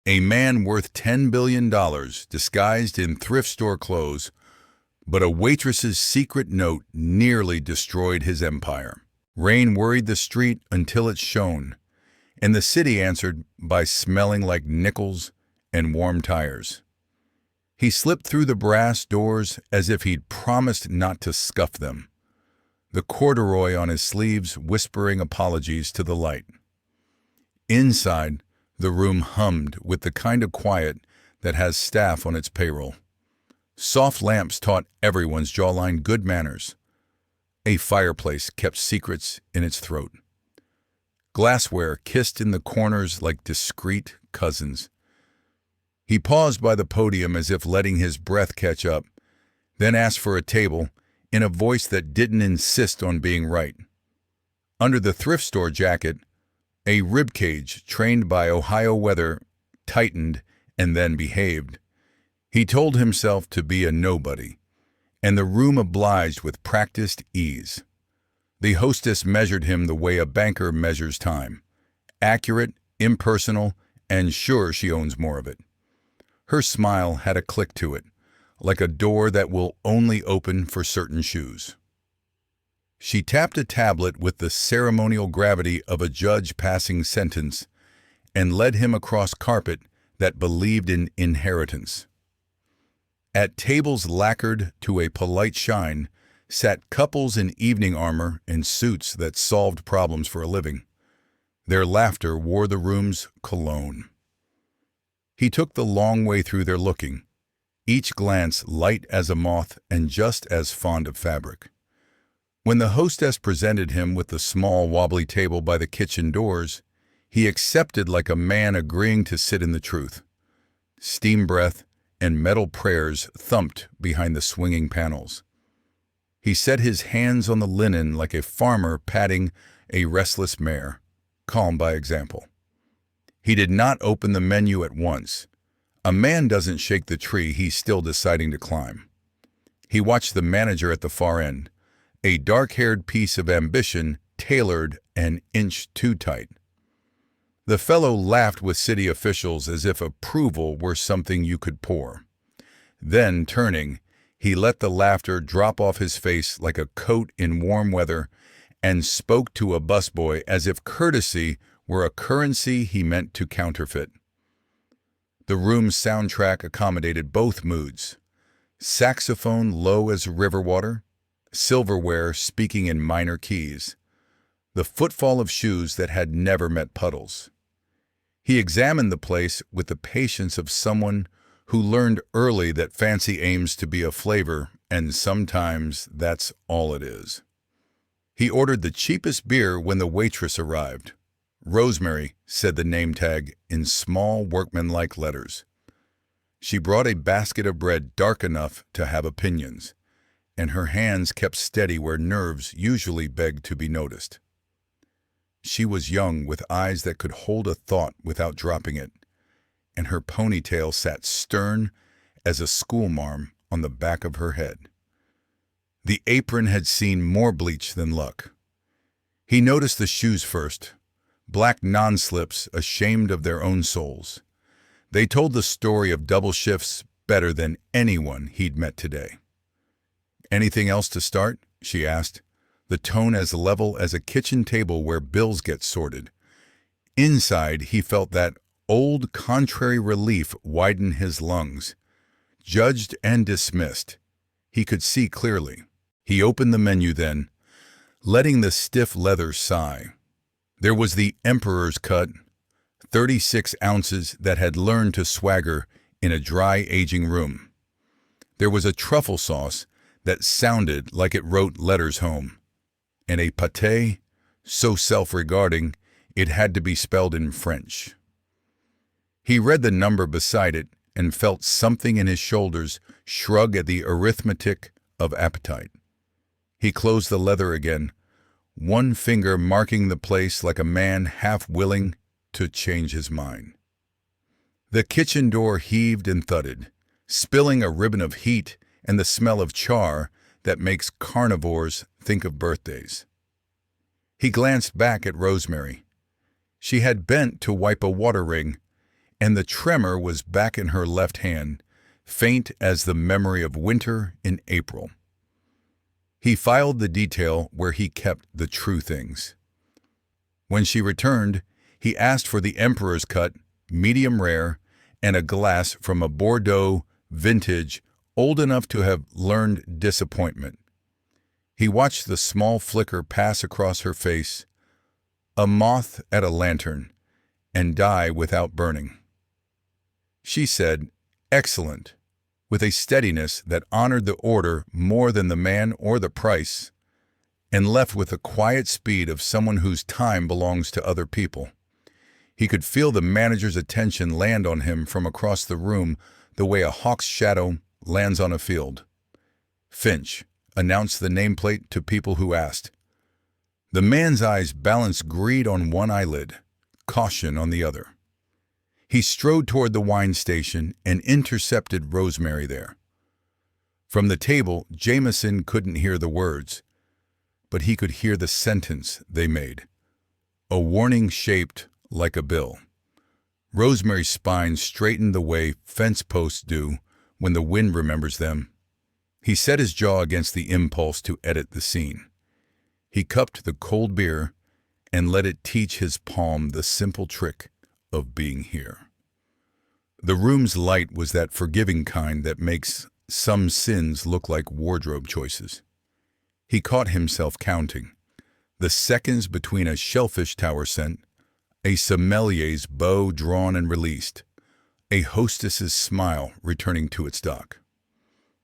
A man worth $10 billion disguised in thrift store clothes, but a waitress's secret note nearly destroyed his empire. Rain worried the street until it shone, and the city answered by smelling like nickels and warm tires. He slipped through the brass doors as if he'd promised not to scuff them, the corduroy on his sleeves whispering apologies to the light. Inside, the room hummed with the kind of quiet that has staff on its payroll. Soft lamps taught everyone's jawline good manners. A fireplace kept secrets in its throat. Glassware kissed in the corners like discreet cousins. He paused by the podium as if letting his breath catch up, then asked for a table in a voice that didn't insist on being right. Under the thrift store jacket, a ribcage trained by Ohio weather tightened and then behaved. He told himself to be a nobody, and the room obliged with practiced ease. The hostess measured him the way a banker measures time: accurate, impersonal, and sure she owns more of it. Her smile had a click to it, like a door that will only open for certain shoes. She tapped a tablet with the ceremonial gravity of a judge passing sentence and led him across carpet that believed in inheritance. At tables lacquered to a polite shine sat couples in evening armor and suits that solved problems for a living. Their laughter wore the room's cologne. He took the long way through their looking, each glance light as a moth and just as fond of fabric. When the hostess presented him with the small wobbly table by the kitchen doors, he accepted like a man agreeing to sit in the truth. Steam breath and metal prayers thumped behind the swinging panels. He set his hands on the linen like a farmer patting a restless mare, calm by example. He did not open the menu at once. A man doesn't shake the tree he's still deciding to climb. He watched the manager at the far end, a dark-haired piece of ambition tailored an inch too tight. The fellow laughed with city officials as if approval were something you could pour. Then, turning, he let the laughter drop off his face like a coat in warm weather and spoke to a busboy as if courtesy were a currency he meant to counterfeit. The room's soundtrack accommodated both moods: saxophone low as river water, silverware speaking in minor keys, the footfall of shoes that had never met puddles. He examined the place with the patience of someone who learned early that fancy aims to be a flavor, and sometimes that's all it is. He ordered the cheapest beer when the waitress arrived. "Rosemary," said the name tag in small workmanlike letters. She brought a basket of bread dark enough to have opinions, and her hands kept steady where nerves usually begged to be noticed. She was young, with eyes that could hold a thought without dropping it, and her ponytail sat stern as a schoolmarm on the back of her head. The apron had seen more bleach than luck. He noticed the shoes first, black non-slips ashamed of their own souls. They told the story of double shifts better than anyone he'd met today. "Anything else to start?" she asked, the tone as level as a kitchen table where bills get sorted. Inside, he felt that old contrary relief widen his lungs. Judged and dismissed, he could see clearly. He opened the menu then, letting the stiff leather sigh. There was the emperor's cut, 36 ounces that had learned to swagger in a dry aging room. There was a truffle sauce that sounded like it wrote letters home, and a pâté so self-regarding it had to be spelled in French. He read the number beside it and felt something in his shoulders shrug at the arithmetic of appetite. He closed the leather again, one finger marking the place like a man half willing to change his mind. The kitchen door heaved and thudded, spilling a ribbon of heat and the smell of char that makes carnivores think of birthdays. He glanced back at Rosemary. She had bent to wipe a water ring, and the tremor was back in her left hand, faint as the memory of winter in April. He filed the detail where he kept the true things. When she returned, he asked for the Emperor's cut, medium rare, and a glass from a Bordeaux vintage old enough to have learned disappointment. He watched the small flicker pass across her face, a moth at a lantern, and die without burning. She said, "Excellent," with a steadiness that honored the order more than the man or the price, and left with the quiet speed of someone whose time belongs to other people. He could feel the manager's attention land on him from across the room the way a hawk's shadow lands on a field. "Finch," announced the nameplate to people who asked. The man's eyes balanced greed on one eyelid, caution on the other. He strode toward the wine station and intercepted Rosemary there. From the table, Jameson couldn't hear the words, but he could hear the sentence they made. A warning shaped like a bill. Rosemary's spine straightened the way fence posts do when the wind remembers them. He set his jaw against the impulse to edit the scene. He cupped the cold beer and let it teach his palm the simple trick of being here. The room's light was that forgiving kind that makes some sins look like wardrobe choices. He caught himself counting the seconds between a shellfish tower scent, a sommelier's bow drawn and released, a hostess's smile returning to its dock.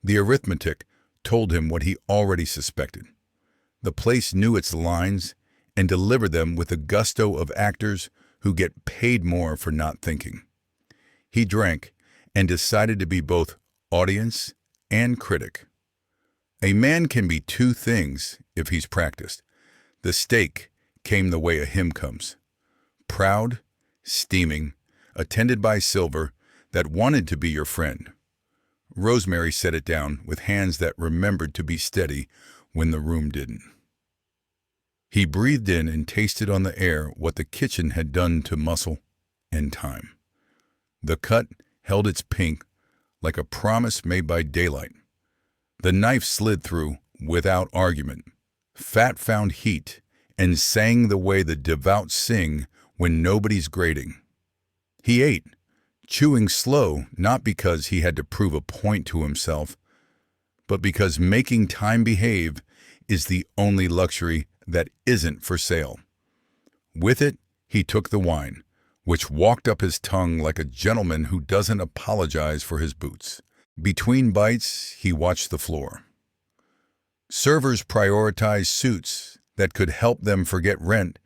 The arithmetic told him what he already suspected. The place knew its lines and delivered them with the gusto of actors who get paid more for not thinking. He drank and decided to be both audience and critic. A man can be two things if he's practiced. The steak came the way a hymn comes. Proud, steaming, attended by silver that wanted to be your friend. Rosemary set it down with hands that remembered to be steady when the room didn't. He breathed in and tasted on the air what the kitchen had done to muscle and time. The cut held its pink like a promise made by daylight. The knife slid through without argument. Fat found heat and sang the way the devout sing when nobody's grating. He ate, chewing slow, not because he had to prove a point to himself, but because making time behave is the only luxury that isn't for sale. With it, he took the wine, which walked up his tongue like a gentleman who doesn't apologize for his boots. Between bites, he watched the floor. Servers prioritized suits that could help them forget rent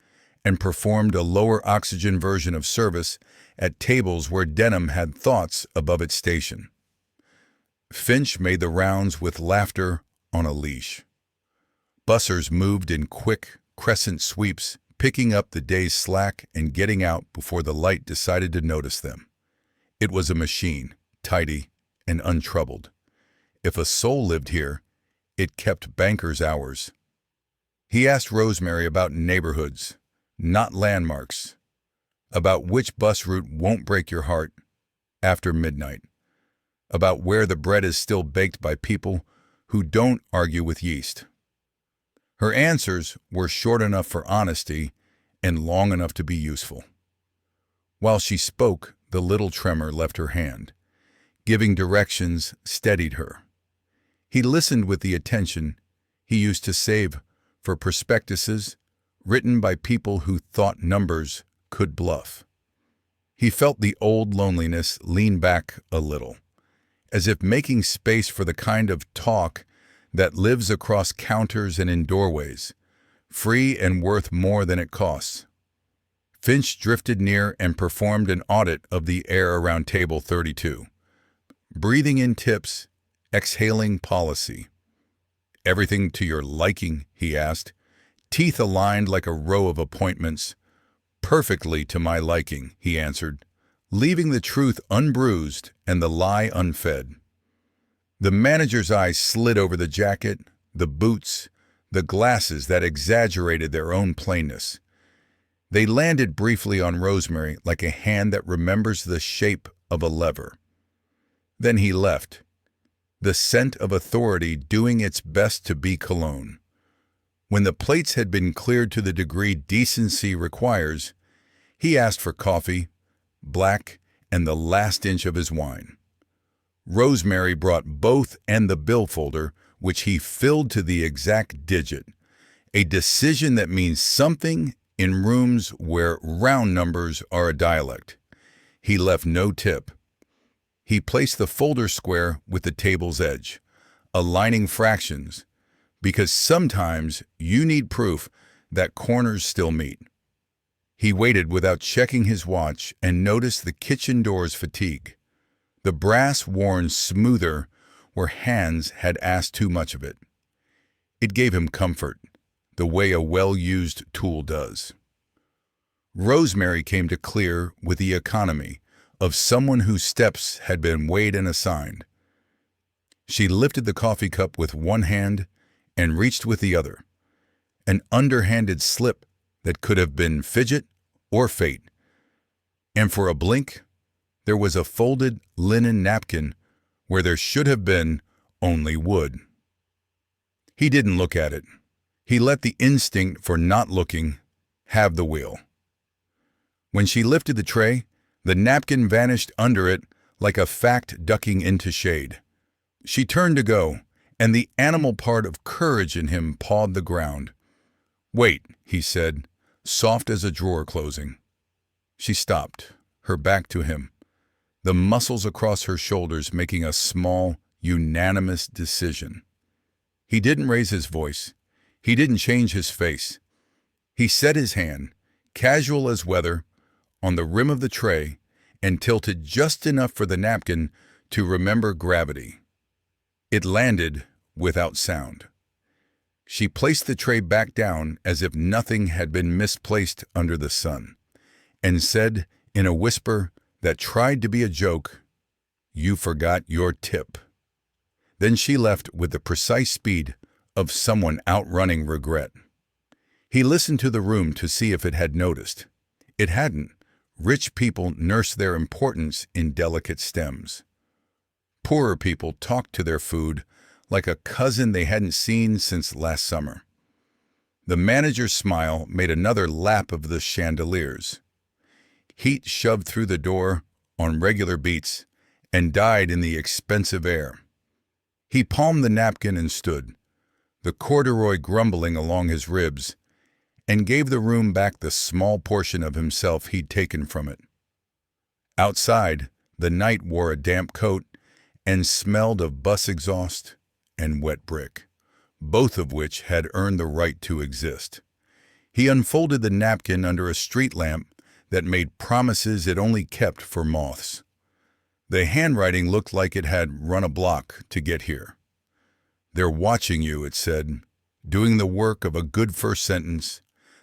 and performed a lower oxygen version of service at tables where denim had thoughts above its station. Finch made the rounds with laughter on a leash. Bussers moved in quick, crescent sweeps, picking up the day's slack and getting out before the light decided to notice them. It was a machine, tidy and untroubled. If a soul lived here, it kept bankers' hours. He asked Rosemary about neighborhoods, not landmarks, about which bus route won't break your heart after midnight, about where the bread is still baked by people who don't argue with yeast. Her answers were short enough for honesty and long enough to be useful. While she spoke, the little tremor left her hand. Giving directions steadied her. He listened with the attention he used to save for prospectuses written by people who thought numbers could bluff. He felt the old loneliness lean back a little, as if making space for the kind of talk that lives across counters and in doorways, free and worth more than it costs. Finch drifted near and performed an audit of the air around table 32. Breathing in tips, exhaling policy. "Everything to your liking?" he asked, teeth aligned like a row of appointments. "Perfectly to my liking," he answered, leaving the truth unbruised and the lie unfed. The manager's eyes slid over the jacket, the boots, the glasses that exaggerated their own plainness. They landed briefly on Rosemary like a hand that remembers the shape of a lever. Then he left, the scent of authority doing its best to be cologne. When the plates had been cleared to the degree decency requires, he asked for coffee, black, and the last inch of his wine. Rosemary brought both and the bill folder, which he filled to the exact digit, a decision that means something in rooms where round numbers are a dialect. He left no tip. He placed the folder square with the table's edge, aligning fractions, because sometimes you need proof that corners still meet. He waited without checking his watch and noticed the kitchen door's fatigue. The brass worn smoother where hands had asked too much of it. It gave him comfort, the way a well-used tool does. Rosemary came to clear with the economy of someone whose steps had been weighed and assigned. She lifted the coffee cup with one hand and reached with the other, an underhanded slip that could have been fidget or fate. And for a blink, there was a folded linen napkin where there should have been only wood. He didn't look at it. He let the instinct for not looking have the wheel. When she lifted the tray, the napkin vanished under it like a fact ducking into shade. She turned to go, and the animal part of courage in him pawed the ground. "Wait," he said, soft as a drawer closing. She stopped, her back to him, the muscles across her shoulders making a small, unanimous decision. He didn't raise his voice. He didn't change his face. He set his hand, casual as weather, on the rim of the tray and tilted just enough for the napkin to remember gravity. It landed without sound. She placed the tray back down as if nothing had been misplaced under the sun, and said in a whisper that tried to be a joke, "You forgot your tip." Then she left with the precise speed of someone outrunning regret. He listened to the room to see if it had noticed. It hadn't. Rich people nurse their importance in delicate stems. Poorer people talked to their food like a cousin they hadn't seen since last summer. The manager's smile made another lap of the chandeliers. Heat shoved through the door on regular beats and died in the expensive air. He palmed the napkin and stood, the corduroy grumbling along his ribs, and gave the room back the small portion of himself he'd taken from it. Outside, the night wore a damp coat and smelled of bus exhaust and wet brick, both of which had earned the right to exist. He unfolded the napkin under a street lamp that made promises it only kept for moths. The handwriting looked like it had run a block to get here. "They're watching you," it said, doing the work of a good first sentence.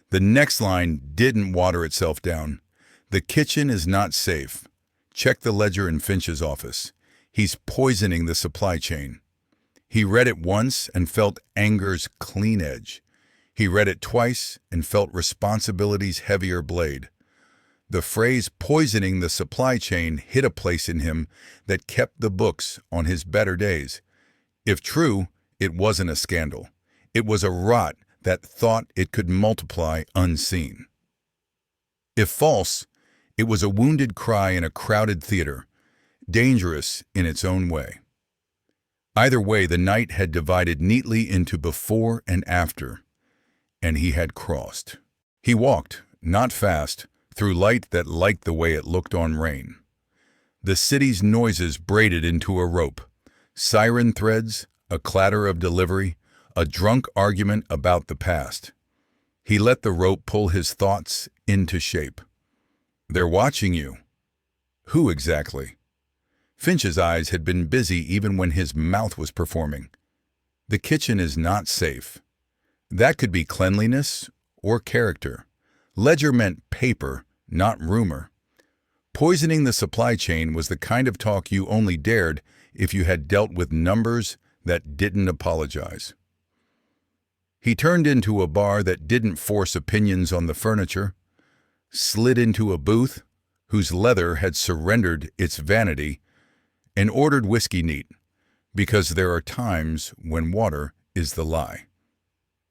The next line didn't water itself down. "The kitchen is not safe. Check the ledger in Finch's office. He's poisoning the supply chain." He read it once and felt anger's clean edge. He read it twice and felt responsibility's heavier blade. The phrase "poisoning the supply chain" hit a place in him that kept the books on his better days. If true, it wasn't a scandal. It was a rot that thought it could multiply unseen. If false, it was a wounded cry in a crowded theater, dangerous in its own way. Either way, the night had divided neatly into before and after, and he had crossed. He walked, not fast, through light that liked the way it looked on rain. The city's noises braided into a rope, siren threads, a clatter of delivery, a drunk argument about the past. He let the rope pull his thoughts into shape. "They're watching you." Who exactly? Finch's eyes had been busy even when his mouth was performing. The kitchen is not safe. That could be cleanliness or character. Ledger meant paper, not rumor. Poisoning the supply chain was the kind of talk you only dared if you had dealt with numbers that didn't apologize. He turned into a bar that didn't force opinions on the furniture, slid into a booth whose leather had surrendered its vanity, and ordered whiskey neat, because there are times when water is the lie.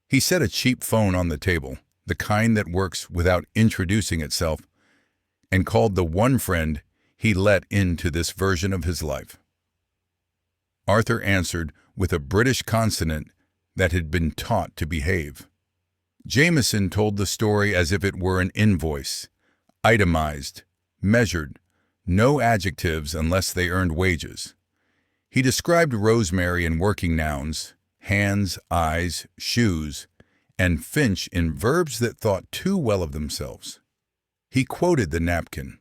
He set a cheap phone on the table, the kind that works without introducing itself, and called the one friend he let into this version of his life. Arthur answered with a British consonant that had been taught to behave. Jameson told the story as if it were an invoice, itemized, measured, no adjectives unless they earned wages. He described Rosemary in working nouns, hands, eyes, shoes, and Finch in verbs that thought too well of themselves. He quoted the napkin.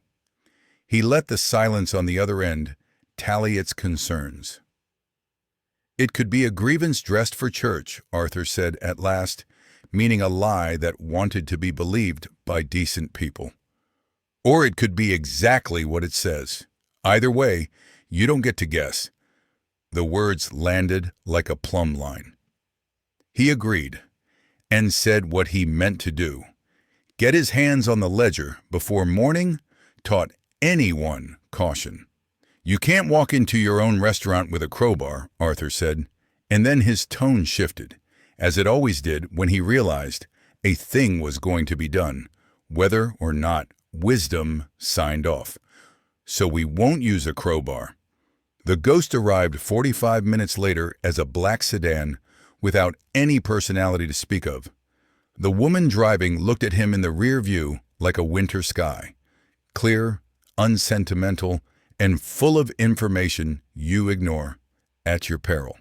He let the silence on the other end tally its concerns. It could be a grievance dressed for church, Arthur said at last, meaning a lie that wanted to be believed by decent people. Or it could be exactly what it says. Either way, you don't get to guess. The words landed like a plumb line. He agreed, and said what he meant to do. Get his hands on the ledger before morning taught anyone caution. You can't walk into your own restaurant with a crowbar, Arthur said, and then his tone shifted, as it always did when he realized a thing was going to be done, whether or not wisdom signed off. So we won't use a crowbar. The ghost arrived 45 minutes later as a black sedan without any personality to speak of. The woman driving looked at him in the rear view like a winter sky, clear, unsentimental, and full of information you ignore at your peril.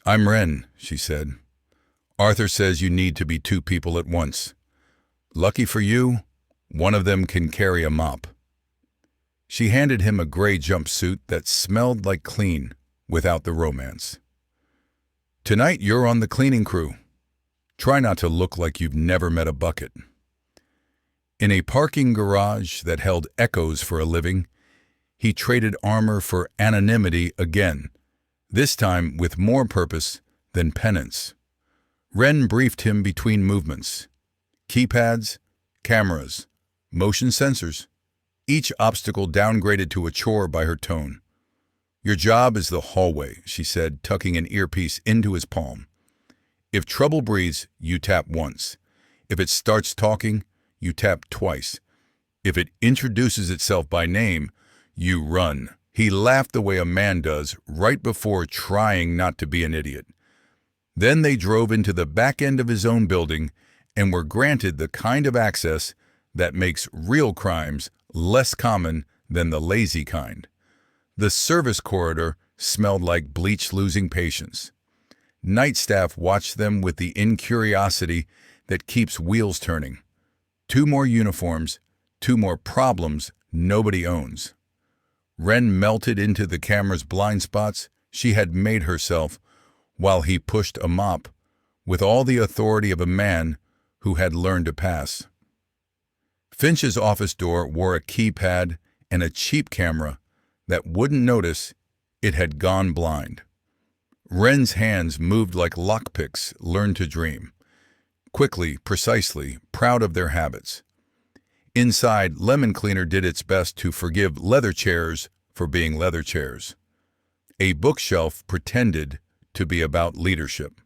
I'm Wren, she said. Arthur says you need to be two people at once. Lucky for you, one of them can carry a mop. She handed him a gray jumpsuit that smelled like clean without the romance. Tonight you're on the cleaning crew. Try not to look like you've never met a bucket. In a parking garage that held echoes for a living, he traded armor for anonymity again, this time with more purpose than penance. Wren briefed him between movements. Keypads, cameras, motion sensors, each obstacle downgraded to a chore by her tone. Your job is the hallway, she said, tucking an earpiece into his palm. If trouble breathes, you tap once. If it starts talking, you tap twice. If it introduces itself by name, you run. He laughed the way a man does right before trying not to be an idiot. Then they drove into the back end of his own building and were granted the kind of access that makes real crimes less common than the lazy kind. The service corridor smelled like bleach losing patience. Night staff watched them with the incuriosity that keeps wheels turning. 2 more uniforms, 2 more problems nobody owns. Wren melted into the camera's blind spots she had made herself while he pushed a mop with all the authority of a man who had learned to pass. Finch's office door wore a keypad and a cheap camera that wouldn't notice it had gone blind. Wren's hands moved like lockpicks learned to dream, quickly, precisely, proud of their habits. Inside, Lemon Cleaner did its best to forgive leather chairs for being leather chairs. A bookshelf pretended to be about leadership.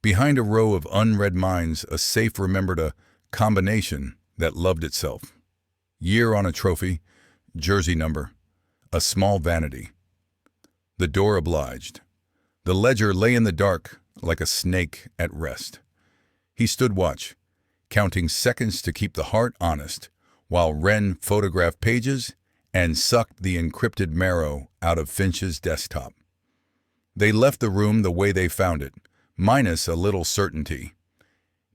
Behind a row of unread minds, a safe remembered a combination that loved itself. Year on a trophy, jersey number, a small vanity. The door obliged. The ledger lay in the dark like a snake at rest. He stood watch, counting seconds to keep the heart honest, while Wren photographed pages and sucked the encrypted marrow out of Finch's desktop. They left the room the way they found it, minus a little certainty.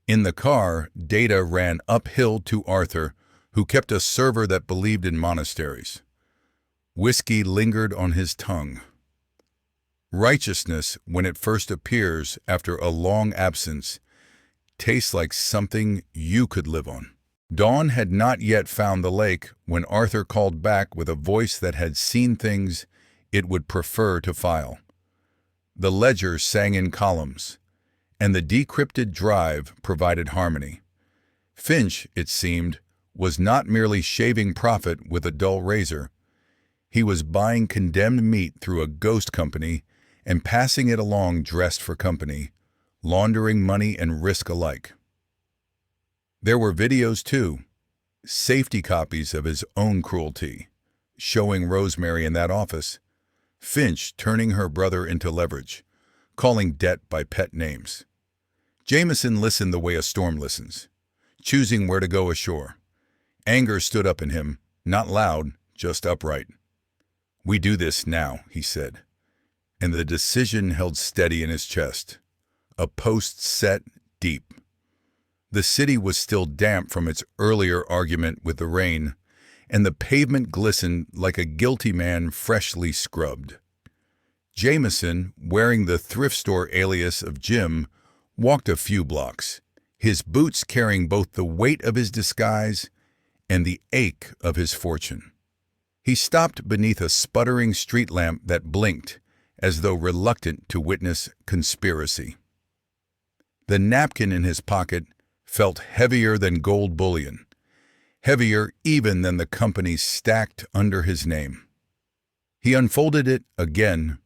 In the car, data ran uphill to Arthur, who kept a server that believed in monasteries. Whiskey lingered on his tongue. Righteousness, when it first appears after a long absence, tastes like something you could live on. Dawn had not yet found the lake when Arthur called back with a voice that had seen things it would prefer to file. The ledger sang in columns, and the decrypted drive provided harmony. Finch, it seemed, was not merely shaving profit with a dull razor. He was buying condemned meat through a ghost company and passing it along dressed for company, laundering money and risk alike. There were videos too, safety copies of his own cruelty, showing Rosemary in that office, Finch turning her brother into leverage, calling debt by pet names. Jameson listened the way a storm listens, choosing where to go ashore. Anger stood up in him, not loud, just upright. "We do this now," he said, and the decision held steady in his chest. A post set deep. The city was still damp from its earlier argument with the rain, and the pavement glistened like a guilty man freshly scrubbed. Jameson, wearing the thrift store alias of Jim, walked a few blocks, his boots carrying both the weight of his disguise and the ache of his fortune. He stopped beneath a sputtering street lamp that blinked, as though reluctant to witness conspiracy. The napkin in his pocket felt heavier than gold bullion, heavier even than the company stacked under his name. He unfolded it again,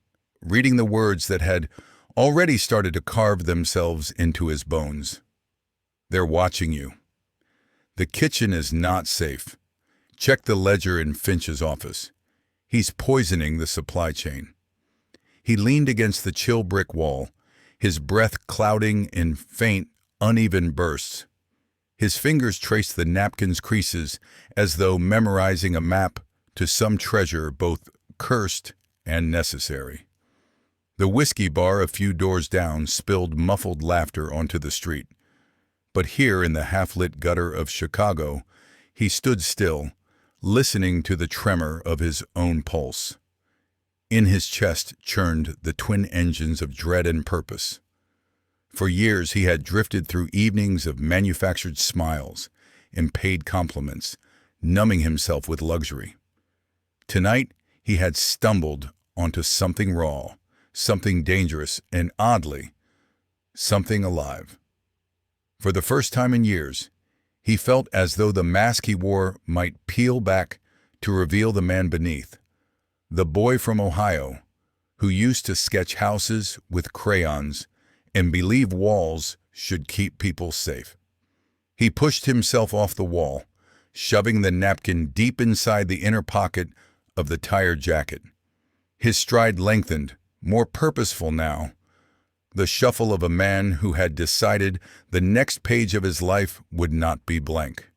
reading the words that had already started to carve themselves into his bones. "They're watching you. The kitchen is not safe. Check the ledger in Finch's office. He's poisoning the supply chain." He leaned against the chill brick wall, his breath clouding in faint, uneven bursts. His fingers traced the napkin's creases as though memorizing a map to some treasure both cursed and necessary. The whiskey bar a few doors down spilled muffled laughter onto the street. But here in the half-lit gutter of Chicago, he stood still, listening to the tremor of his own pulse. In his chest churned the twin engines of dread and purpose. For years he had drifted through evenings of manufactured smiles and paid compliments, numbing himself with luxury. Tonight he had stumbled onto something raw, something dangerous, and oddly, something alive. For the first time in years, he felt as though the mask he wore might peel back to reveal the man beneath, the boy from Ohio, who used to sketch houses with crayons and believe walls should keep people safe. He pushed himself off the wall, shoving the napkin deep inside the inner pocket of the tired jacket. His stride lengthened, more purposeful now, the shuffle of a man who had decided the next page of his life would not be blank.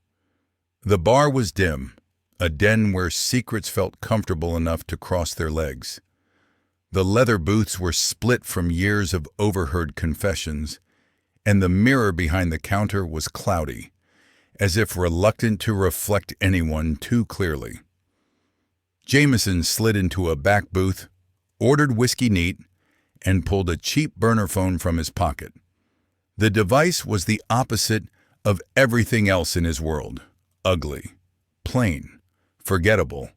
The bar was dim, a den where secrets felt comfortable enough to cross their legs. The leather booths were split from years of overheard confessions, and the mirror behind the counter was cloudy, as if reluctant to reflect anyone too clearly. Jameson slid into a back booth, ordered whiskey neat, and pulled a cheap burner phone from his pocket. The device was the opposite of everything else in his world: ugly, plain, forgettable,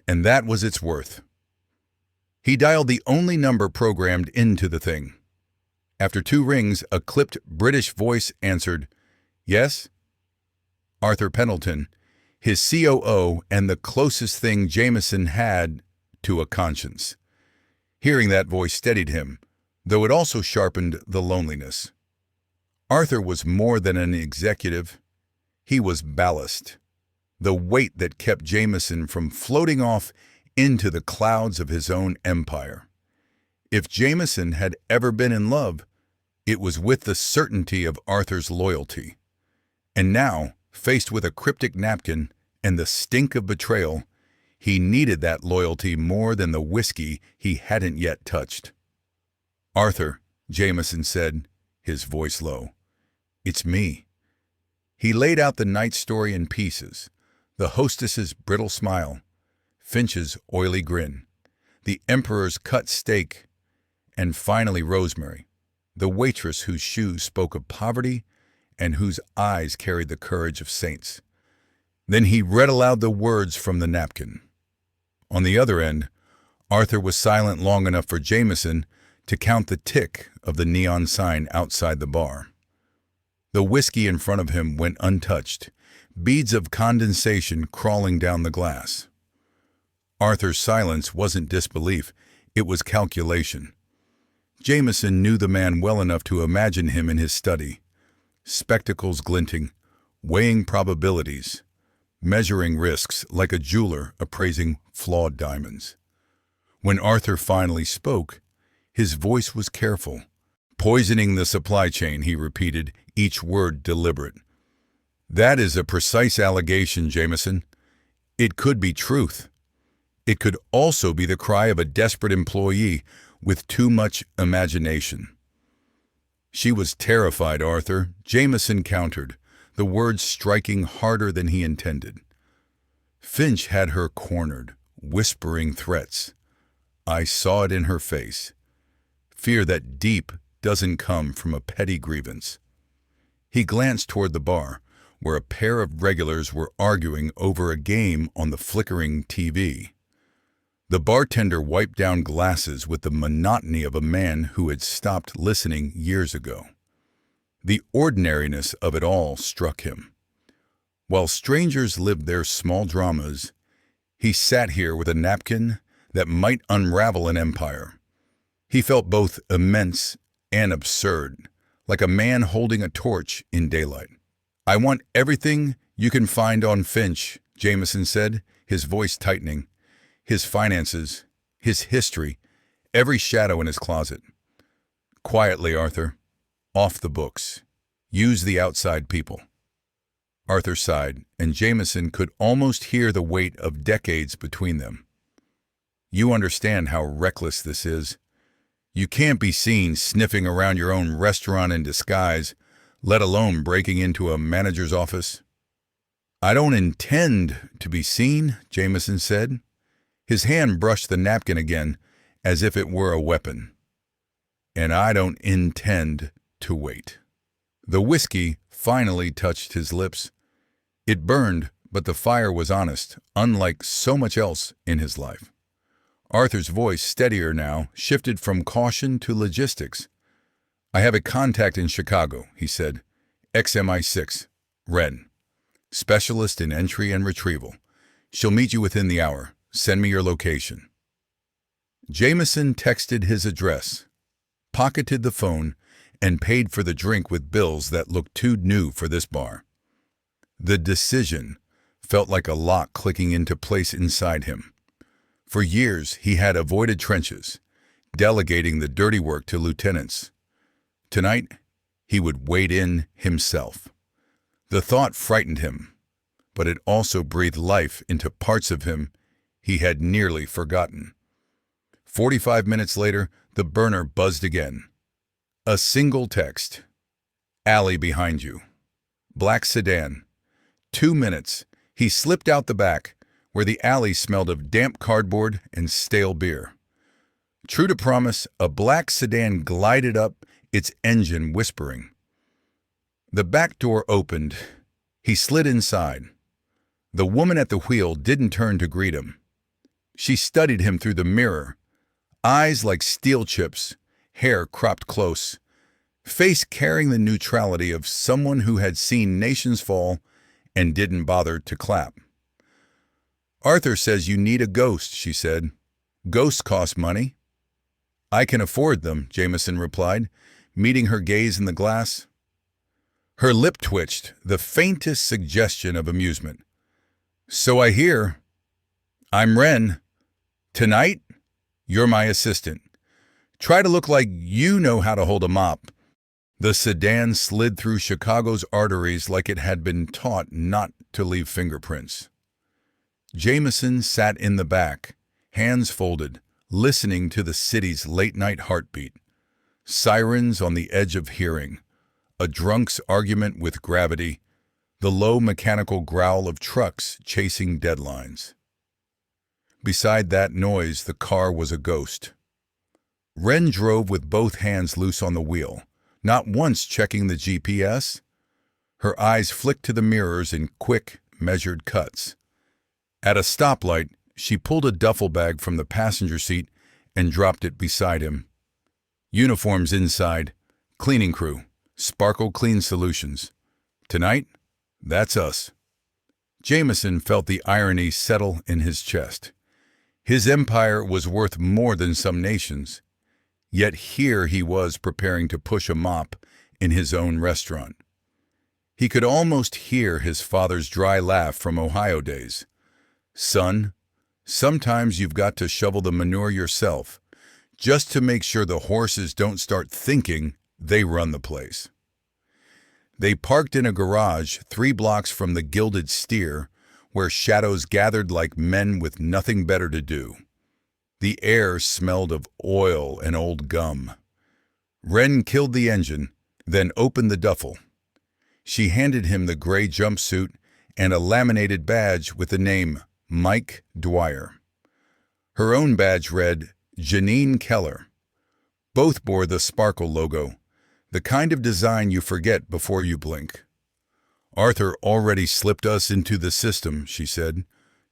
and that was its worth. He dialed the only number programmed into the thing. After 2 rings, a clipped British voice answered, "Yes?" Arthur Pendleton, his COO and the closest thing Jameson had to a conscience. Hearing that voice steadied him, though it also sharpened the loneliness. Arthur was more than an executive. He was ballast, the weight that kept Jameson from floating off into the clouds of his own empire. If Jameson had ever been in love, it was with the certainty of Arthur's loyalty. And now, faced with a cryptic napkin and the stink of betrayal, he needed that loyalty more than the whiskey he hadn't yet touched. "Arthur," Jameson said, his voice low, "it's me." He laid out the night story in pieces, the hostess's brittle smile, Finch's oily grin, the Emperor's cut steak, and finally Rosemary, the waitress whose shoes spoke of poverty and whose eyes carried the courage of saints. Then he read aloud the words from the napkin. On the other end, Arthur was silent long enough for Jameson to count the tick of the neon sign outside the bar. The whiskey in front of him went untouched, beads of condensation crawling down the glass. Arthur's silence wasn't disbelief, it was calculation. Jameson knew the man well enough to imagine him in his study, spectacles glinting, weighing probabilities, measuring risks like a jeweler appraising flawed diamonds. When Arthur finally spoke, his voice was careful. "Poisoning the supply chain," he repeated, each word deliberate. "That is a precise allegation, Jameson. It could be truth. It could also be the cry of a desperate employee with too much imagination." "She was terrified, Arthur," Jameson countered, the words striking harder than he intended. Finch had her cornered, whispering threats. I saw it in her face. Fear that deep doesn't come from a petty grievance. He glanced toward the bar, where a pair of regulars were arguing over a game on the flickering TV. The bartender wiped down glasses with the monotony of a man who had stopped listening years ago. The ordinariness of it all struck him. While strangers lived their small dramas, he sat here with a napkin that might unravel an empire. He felt both immense and absurd, like a man holding a torch in daylight. "I want everything you can find on Finch," Jameson said, his voice tightening. "His finances, his history, every shadow in his closet." "Quietly, Arthur. Off the books. Use the outside people." Arthur sighed, and Jameson could almost hear the weight of decades between them. "You understand how reckless this is. You can't be seen sniffing around your own restaurant in disguise, let alone breaking into a manager's office." "I don't intend to be seen," Jameson said. His hand brushed the napkin again, as if it were a weapon. "And I don't intend to wait." The whiskey finally touched his lips. It burned, but the fire was honest, unlike so much else in his life. Arthur's voice, steadier now, shifted from caution to logistics. "I have a contact in Chicago," he said. "XMI6, Ren. Specialist in entry and retrieval. She'll meet you within the hour. Send me your location." Jameson texted his address, pocketed the phone, and paid for the drink with bills that looked too new for this bar. The decision felt like a lock clicking into place inside him. For years, he had avoided trenches, delegating the dirty work to lieutenants. Tonight, he would wade in himself. The thought frightened him, but it also breathed life into parts of him he had nearly forgotten. 45 minutes later, the burner buzzed again. A single text. "Alley behind you. Black sedan. 2 minutes. He slipped out the back, where the alley smelled of damp cardboard and stale beer. True to promise, a black sedan glided up, its engine whispering. The back door opened. He slid inside. The woman at the wheel didn't turn to greet him. She studied him through the mirror, eyes like steel chips, hair cropped close, face carrying the neutrality of someone who had seen nations fall and didn't bother to clap. "Arthur says you need a ghost," she said. "Ghosts cost money." "I can afford them," Jameson replied, meeting her gaze in the glass. Her lip twitched, the faintest suggestion of amusement. "So I hear. I'm Ren. Tonight, you're my assistant. Try to look like you know how to hold a mop." The sedan slid through Chicago's arteries like it had been taught not to leave fingerprints. Jameson sat in the back, hands folded, listening to the city's late-night heartbeat. Sirens on the edge of hearing, a drunk's argument with gravity, the low mechanical growl of trucks chasing deadlines. Beside that noise, the car was a ghost. Ren drove with both hands loose on the wheel, not once checking the GPS. Her eyes flicked to the mirrors in quick, measured cuts. At a stoplight, she pulled a duffel bag from the passenger seat and dropped it beside him. Uniforms inside, cleaning crew, Sparkle Clean Solutions. Tonight, that's us. Jameson felt the irony settle in his chest. His empire was worth more than some nations, yet here he was preparing to push a mop in his own restaurant. He could almost hear his father's dry laugh from Ohio days. "Son, sometimes you've got to shovel the manure yourself, just to make sure the horses don't start thinking they run the place." They parked in a garage 3 blocks from the Gilded Steer, where shadows gathered like men with nothing better to do. The air smelled of oil and old gum. Wren killed the engine, then opened the duffel. She handed him the gray jumpsuit and a laminated badge with the name Mike Dwyer. Her own badge read Janine Keller. Both bore the Sparkle logo, the kind of design you forget before you blink. "Arthur already slipped us into the system," she said.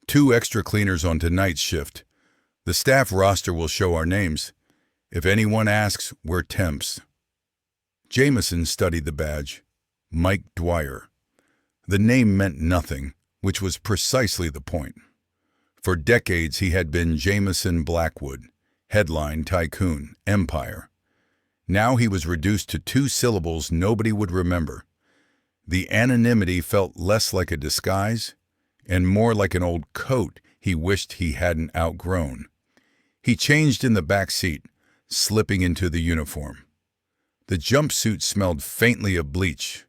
"2 extra cleaners on tonight's shift. The staff roster will show our names. If anyone asks, we're temps." Jameson studied the badge. Mike Dwyer. The name meant nothing, which was precisely the point. For decades he had been Jameson Blackwood, headline tycoon, empire. Now he was reduced to 2 syllables nobody would remember. The anonymity felt less like a disguise and more like an old coat he wished he hadn't outgrown. He changed in the back seat, slipping into the uniform. The jumpsuit smelled faintly of bleach,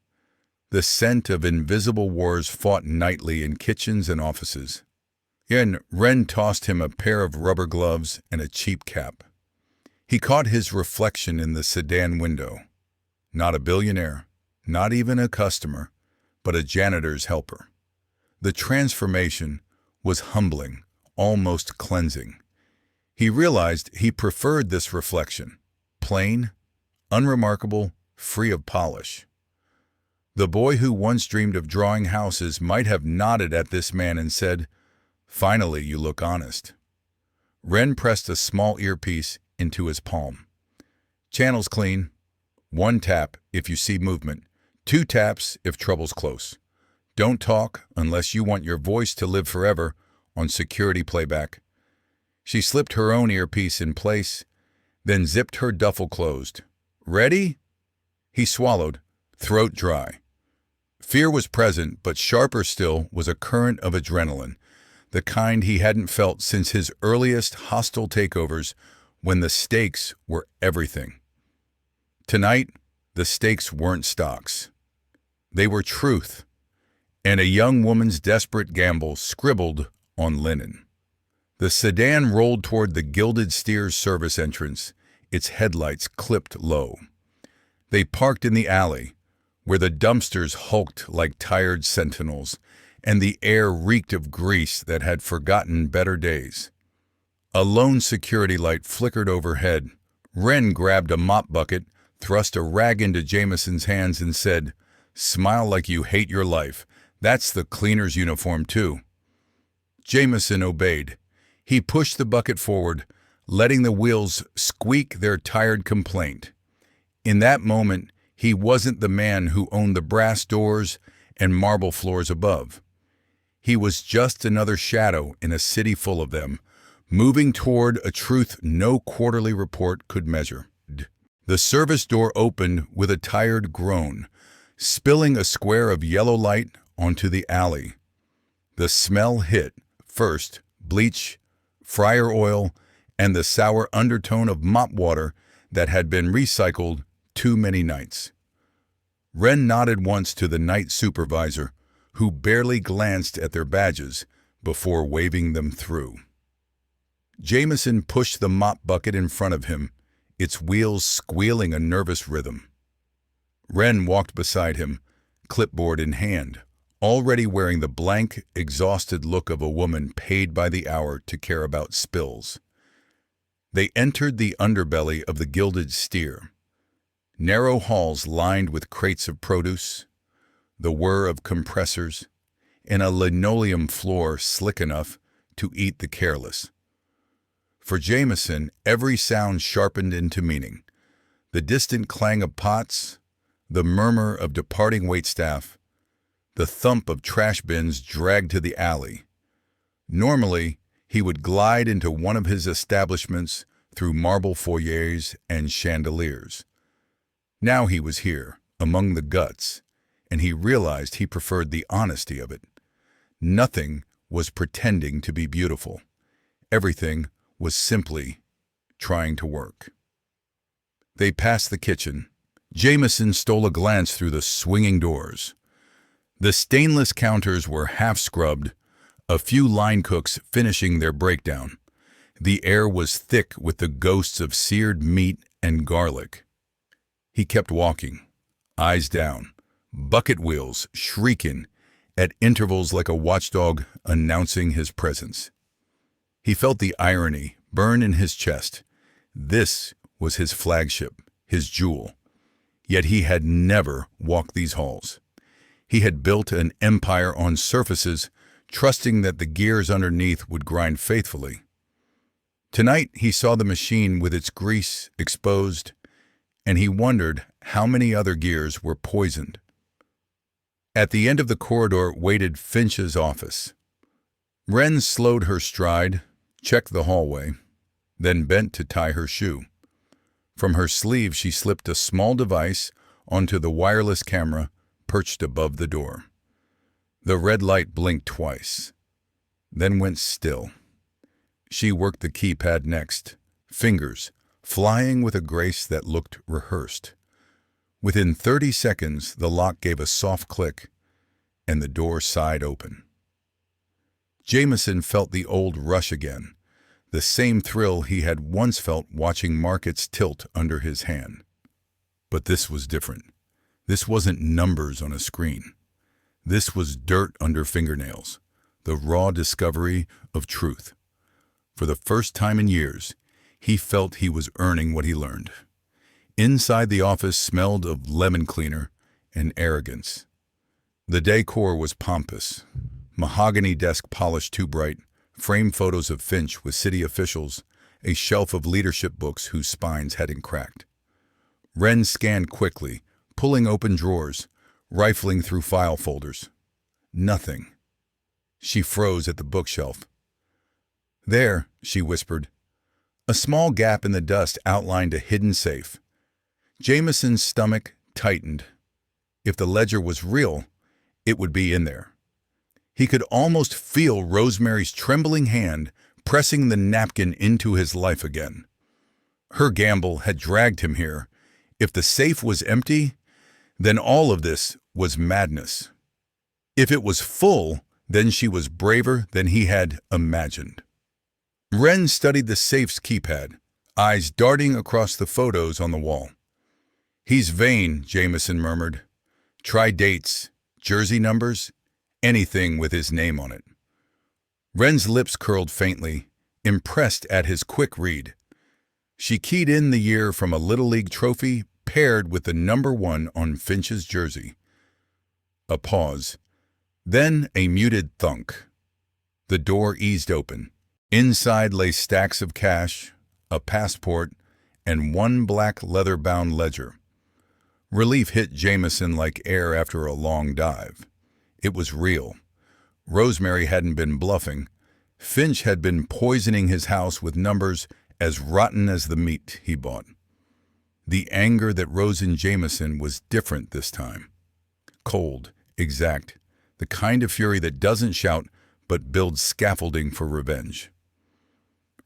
the scent of invisible wars fought nightly in kitchens and offices. Then Wren tossed him a pair of rubber gloves and a cheap cap. He caught his reflection in the sedan window. Not a billionaire, not even a customer, but a janitor's helper. The transformation was humbling, almost cleansing. He realized he preferred this reflection, plain, unremarkable, free of polish. The boy who once dreamed of drawing houses might have nodded at this man and said, "Finally, you look honest." Wren pressed a small earpiece into his palm. "Channel's clean. 1 tap if you see movement. 2 taps if trouble's close. Don't talk unless you want your voice to live forever on security playback." She slipped her own earpiece in place, then zipped her duffel closed. "Ready?" He swallowed, throat dry. Fear was present, but sharper still was a current of adrenaline, the kind he hadn't felt since his earliest hostile takeovers when the stakes were everything. Tonight, the stakes weren't stocks. They were truth, and a young woman's desperate gamble scribbled on linen. The sedan rolled toward the Gilded Steer's service entrance, its headlights clipped low. They parked in the alley, where the dumpsters hulked like tired sentinels, and the air reeked of grease that had forgotten better days. A lone security light flickered overhead. Wren grabbed a mop bucket, thrust a rag into Jameson's hands, and said, "Smile like you hate your life. That's the cleaner's uniform, too." Jameson obeyed. He pushed the bucket forward, letting the wheels squeak their tired complaint. In that moment, he wasn't the man who owned the brass doors and marble floors above. He was just another shadow in a city full of them, moving toward a truth no quarterly report could measure. The service door opened with a tired groan, spilling a square of yellow light onto the alley. The smell hit, first, bleach, fryer oil, and the sour undertone of mop water that had been recycled too many nights. Wren nodded once to the night supervisor, who barely glanced at their badges before waving them through. Jameson pushed the mop bucket in front of him, its wheels squealing a nervous rhythm. Wren walked beside him, clipboard in hand, already wearing the blank, exhausted look of a woman paid by the hour to care about spills. They entered the underbelly of the Gilded Steer. Narrow halls lined with crates of produce, the whir of compressors, and a linoleum floor slick enough to eat the careless. For Jameson, every sound sharpened into meaning. The distant clang of pots, the murmur of departing waitstaff, the thump of trash bins dragged to the alley. Normally, he would glide into one of his establishments through marble foyers and chandeliers. Now he was here, among the guts, and he realized he preferred the honesty of it. Nothing was pretending to be beautiful. Everything was simply trying to work. They passed the kitchen. Jameson stole a glance through the swinging doors. The stainless counters were half scrubbed, a few line cooks finishing their breakdown. The air was thick with the ghosts of seared meat and garlic. He kept walking, eyes down, bucket wheels shrieking at intervals like a watchdog announcing his presence. He felt the irony burn in his chest. This was his flagship, his jewel. Yet he had never walked these halls. He had built an empire on surfaces, trusting that the gears underneath would grind faithfully. Tonight he saw the machine with its grease exposed, and he wondered how many other gears were poisoned. At the end of the corridor waited Finch's office. Wren slowed her stride, checked the hallway, then bent to tie her shoe. From her sleeve she slipped a small device onto the wireless camera perched above the door. The red light blinked twice, then went still. She worked the keypad next, fingers flying with a grace that looked rehearsed. Within 30 seconds, the lock gave a soft click, and the door sighed open. Jameson felt the old rush again, the same thrill he had once felt watching markets tilt under his hand. But this was different. This wasn't numbers on a screen. This was dirt under fingernails, the raw discovery of truth. For the first time in years, he felt he was earning what he learned. Inside the office smelled of lemon cleaner and arrogance. The decor was pompous. Mahogany desk polished too bright, framed photos of Finch with city officials, a shelf of leadership books whose spines hadn't cracked. Wren scanned quickly, pulling open drawers, rifling through file folders. Nothing. She froze at the bookshelf. "There," she whispered. A small gap in the dust outlined a hidden safe. Jameson's stomach tightened. If the ledger was real, it would be in there. He could almost feel Rosemary's trembling hand pressing the napkin into his life again. Her gamble had dragged him here. If the safe was empty, then all of this was madness. If it was full, then she was braver than he had imagined. Wren studied the safe's keypad, eyes darting across the photos on the wall. "He's vain," Jameson murmured. "Try dates, jersey numbers, anything with his name on it." Wren's lips curled faintly, impressed at his quick read. She keyed in the year from a Little League trophy paired with the number 1 on Finch's jersey. A pause, then a muted thunk. The door eased open. Inside lay stacks of cash, a passport, and one black leather-bound ledger. Relief hit Jameson like air after a long dive. It was real. Rosemary hadn't been bluffing. Finch had been poisoning his house with numbers as rotten as the meat he bought. The anger that rose in Jameson was different this time. Cold, exact, the kind of fury that doesn't shout but builds scaffolding for revenge.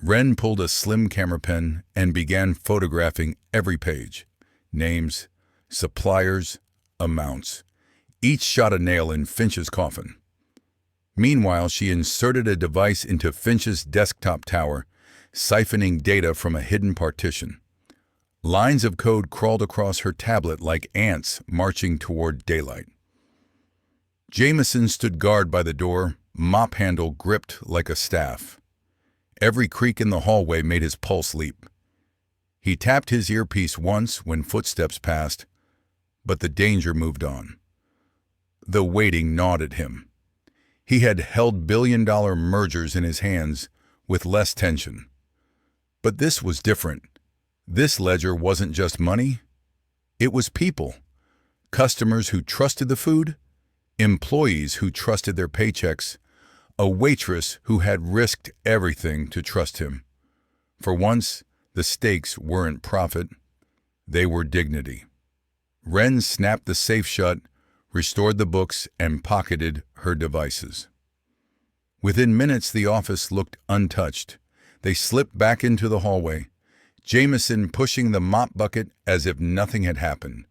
Wren pulled a slim camera pen and began photographing every page. Names, suppliers, amounts. Each shot a nail in Finch's coffin. Meanwhile, she inserted a device into Finch's desktop tower, siphoning data from a hidden partition. Lines of code crawled across her tablet like ants marching toward daylight. Jameson stood guard by the door, mop handle gripped like a staff. Every creak in the hallway made his pulse leap. He tapped his earpiece once when footsteps passed, but the danger moved on. The waiting gnawed at him. He had held billion-dollar mergers in his hands with less tension. But this was different. This ledger wasn't just money. It was people. Customers who trusted the food, employees who trusted their paychecks, a waitress who had risked everything to trust him. For once, the stakes weren't profit, they were dignity. Wren snapped the safe shut, restored the books, and pocketed her devices. Within minutes, the office looked untouched. They slipped back into the hallway, Jameson pushing the mop bucket as if nothing had happened.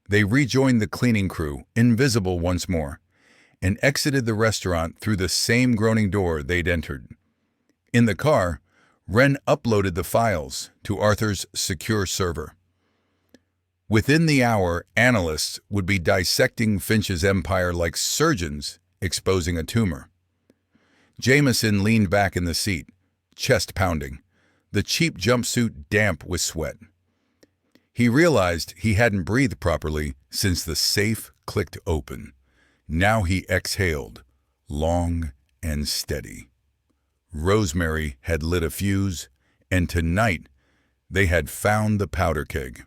They rejoined the cleaning crew, invisible once more, and exited the restaurant through the same groaning door they'd entered. In the car, Wren uploaded the files to Arthur's secure server. Within the hour, analysts would be dissecting Finch's empire like surgeons exposing a tumor. Jameson leaned back in the seat, chest pounding, the cheap jumpsuit damp with sweat. He realized he hadn't breathed properly since the safe clicked open. Now he exhaled, long and steady. Rosemary had lit a fuse, and tonight they had found the powder keg.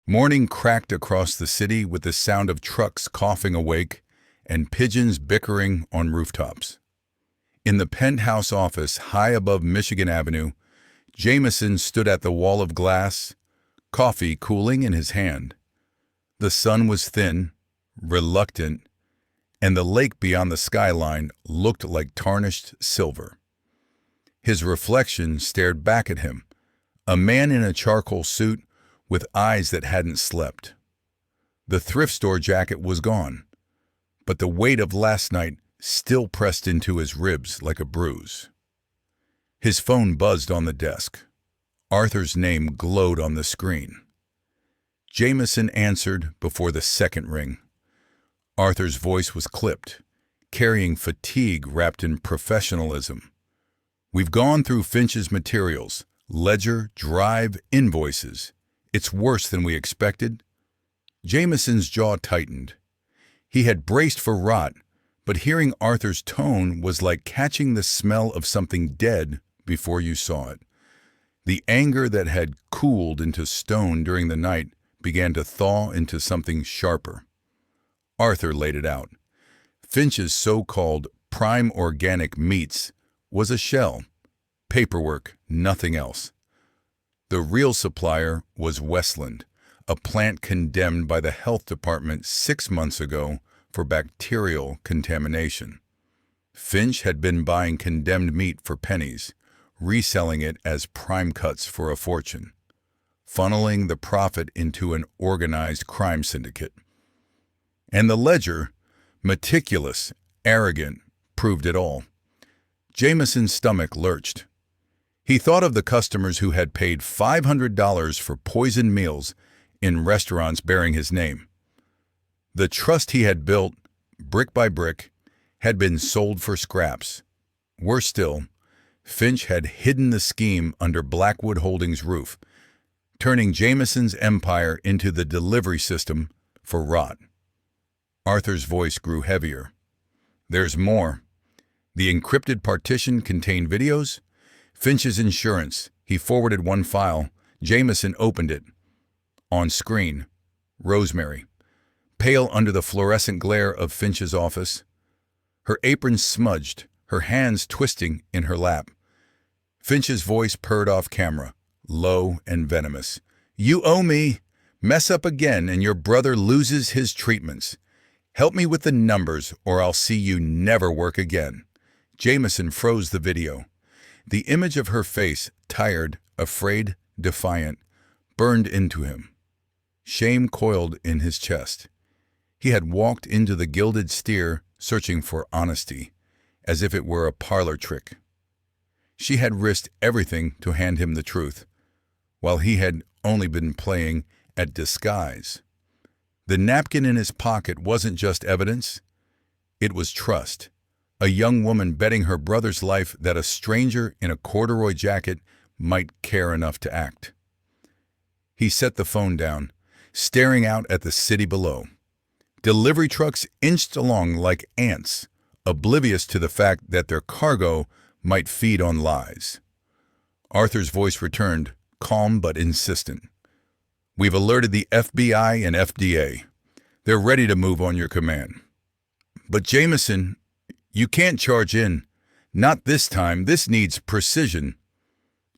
Morning cracked across the city with the sound of trucks coughing awake and pigeons bickering on rooftops. In the penthouse office high above Michigan Avenue, Jameson stood at the wall of glass, coffee cooling in his hand. The sun was thin, reluctant, and the lake beyond the skyline looked like tarnished silver. His reflection stared back at him, a man in a charcoal suit with eyes that hadn't slept. The thrift store jacket was gone, but the weight of last night still pressed into his ribs like a bruise. His phone buzzed on the desk. Arthur's name glowed on the screen. Jameson answered before the second ring. Arthur's voice was clipped, carrying fatigue wrapped in professionalism. "We've gone through Finch's materials, ledger, drive, invoices. It's worse than we expected." Jameson's jaw tightened. He had braced for rot, but hearing Arthur's tone was like catching the smell of something dead before you saw it. The anger that had cooled into stone during the night began to thaw into something sharper. Arthur laid it out. Finch's so-called prime organic meats was a shell, paperwork, nothing else. The real supplier was Westland, a plant condemned by the health department 6 months ago for bacterial contamination. Finch had been buying condemned meat for pennies, reselling it as prime cuts for a fortune, funneling the profit into an organized crime syndicate. And the ledger, meticulous, arrogant, proved it all. Jameson's stomach lurched. He thought of the customers who had paid $500 for poisoned meals in restaurants bearing his name. The trust he had built, brick by brick, had been sold for scraps. Worse still, Finch had hidden the scheme under Blackwood Holdings' roof, turning Jameson's empire into the delivery system for rot. Arthur's voice grew heavier. "There's more. The encrypted partition contained videos, Finch's insurance." He forwarded one file. Jameson opened it. On screen, Rosemary, pale under the fluorescent glare of Finch's office. Her apron smudged, her hands twisting in her lap. Finch's voice purred off camera, low and venomous. "You owe me. Mess up again and your brother loses his treatments. Help me with the numbers or I'll see you never work again." Jameson froze the video. The image of her face, tired, afraid, defiant, burned into him. Shame coiled in his chest. He had walked into the Gilded Steer searching for honesty, as if it were a parlor trick. She had risked everything to hand him the truth, while he had only been playing at disguise. The napkin in his pocket wasn't just evidence, it was trust. A young woman betting her brother's life that a stranger in a corduroy jacket might care enough to act. He set the phone down, staring out at the city below. Delivery trucks inched along like ants, oblivious to the fact that their cargo might feed on lies. Arthur's voice returned, calm but insistent. We've alerted the FBI and FDA. They're ready to move on your command. But Jameson, you can't charge in. Not this time. This needs precision.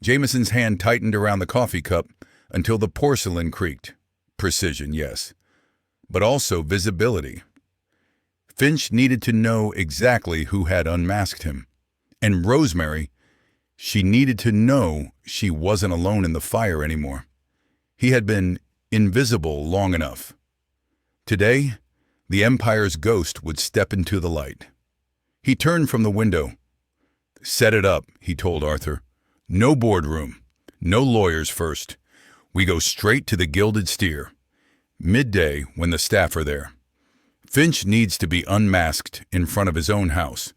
Jameson's hand tightened around the coffee cup until the porcelain creaked. Precision, yes. But also visibility. Finch needed to know exactly who had unmasked him. And Rosemary, she needed to know she wasn't alone in the fire anymore. He had been invisible long enough. Today, the Empire's ghost would step into the light. He turned from the window. "Set it up," he told Arthur. "No boardroom. No lawyers first. We go straight to the Gilded Steer. Midday when the staff are there. Finch needs to be unmasked in front of his own house,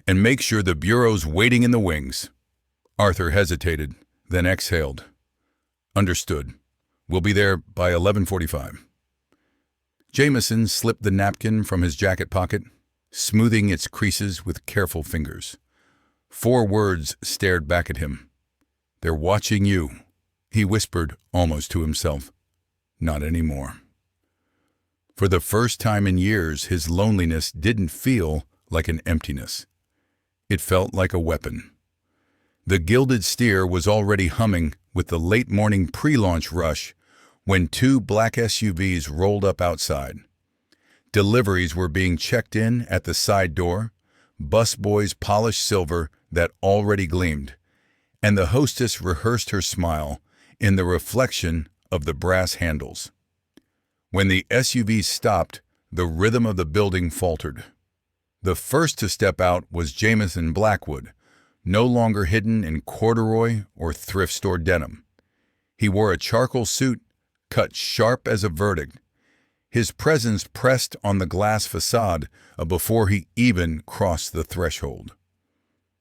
and make sure the bureau's waiting in the wings." Arthur hesitated, then exhaled. "Understood. We'll be there by 11:45. Jameson slipped the napkin from his jacket pocket, smoothing its creases with careful fingers. 4 words stared back at him. "They're watching you," he whispered almost to himself. Not anymore. For the first time in years, his loneliness didn't feel like an emptiness. It felt like a weapon. The Gilded Steer was already humming with the late-morning pre-launch rush when 2 black SUVs rolled up outside. Deliveries were being checked in at the side door, busboys polished silver that already gleamed, and the hostess rehearsed her smile in the reflection of the brass handles. When the SUVs stopped, the rhythm of the building faltered. The first to step out was Jameson Blackwood, no longer hidden in corduroy or thrift store denim. He wore a charcoal suit cut sharp as a verdict, his presence pressed on the glass facade before he even crossed the threshold.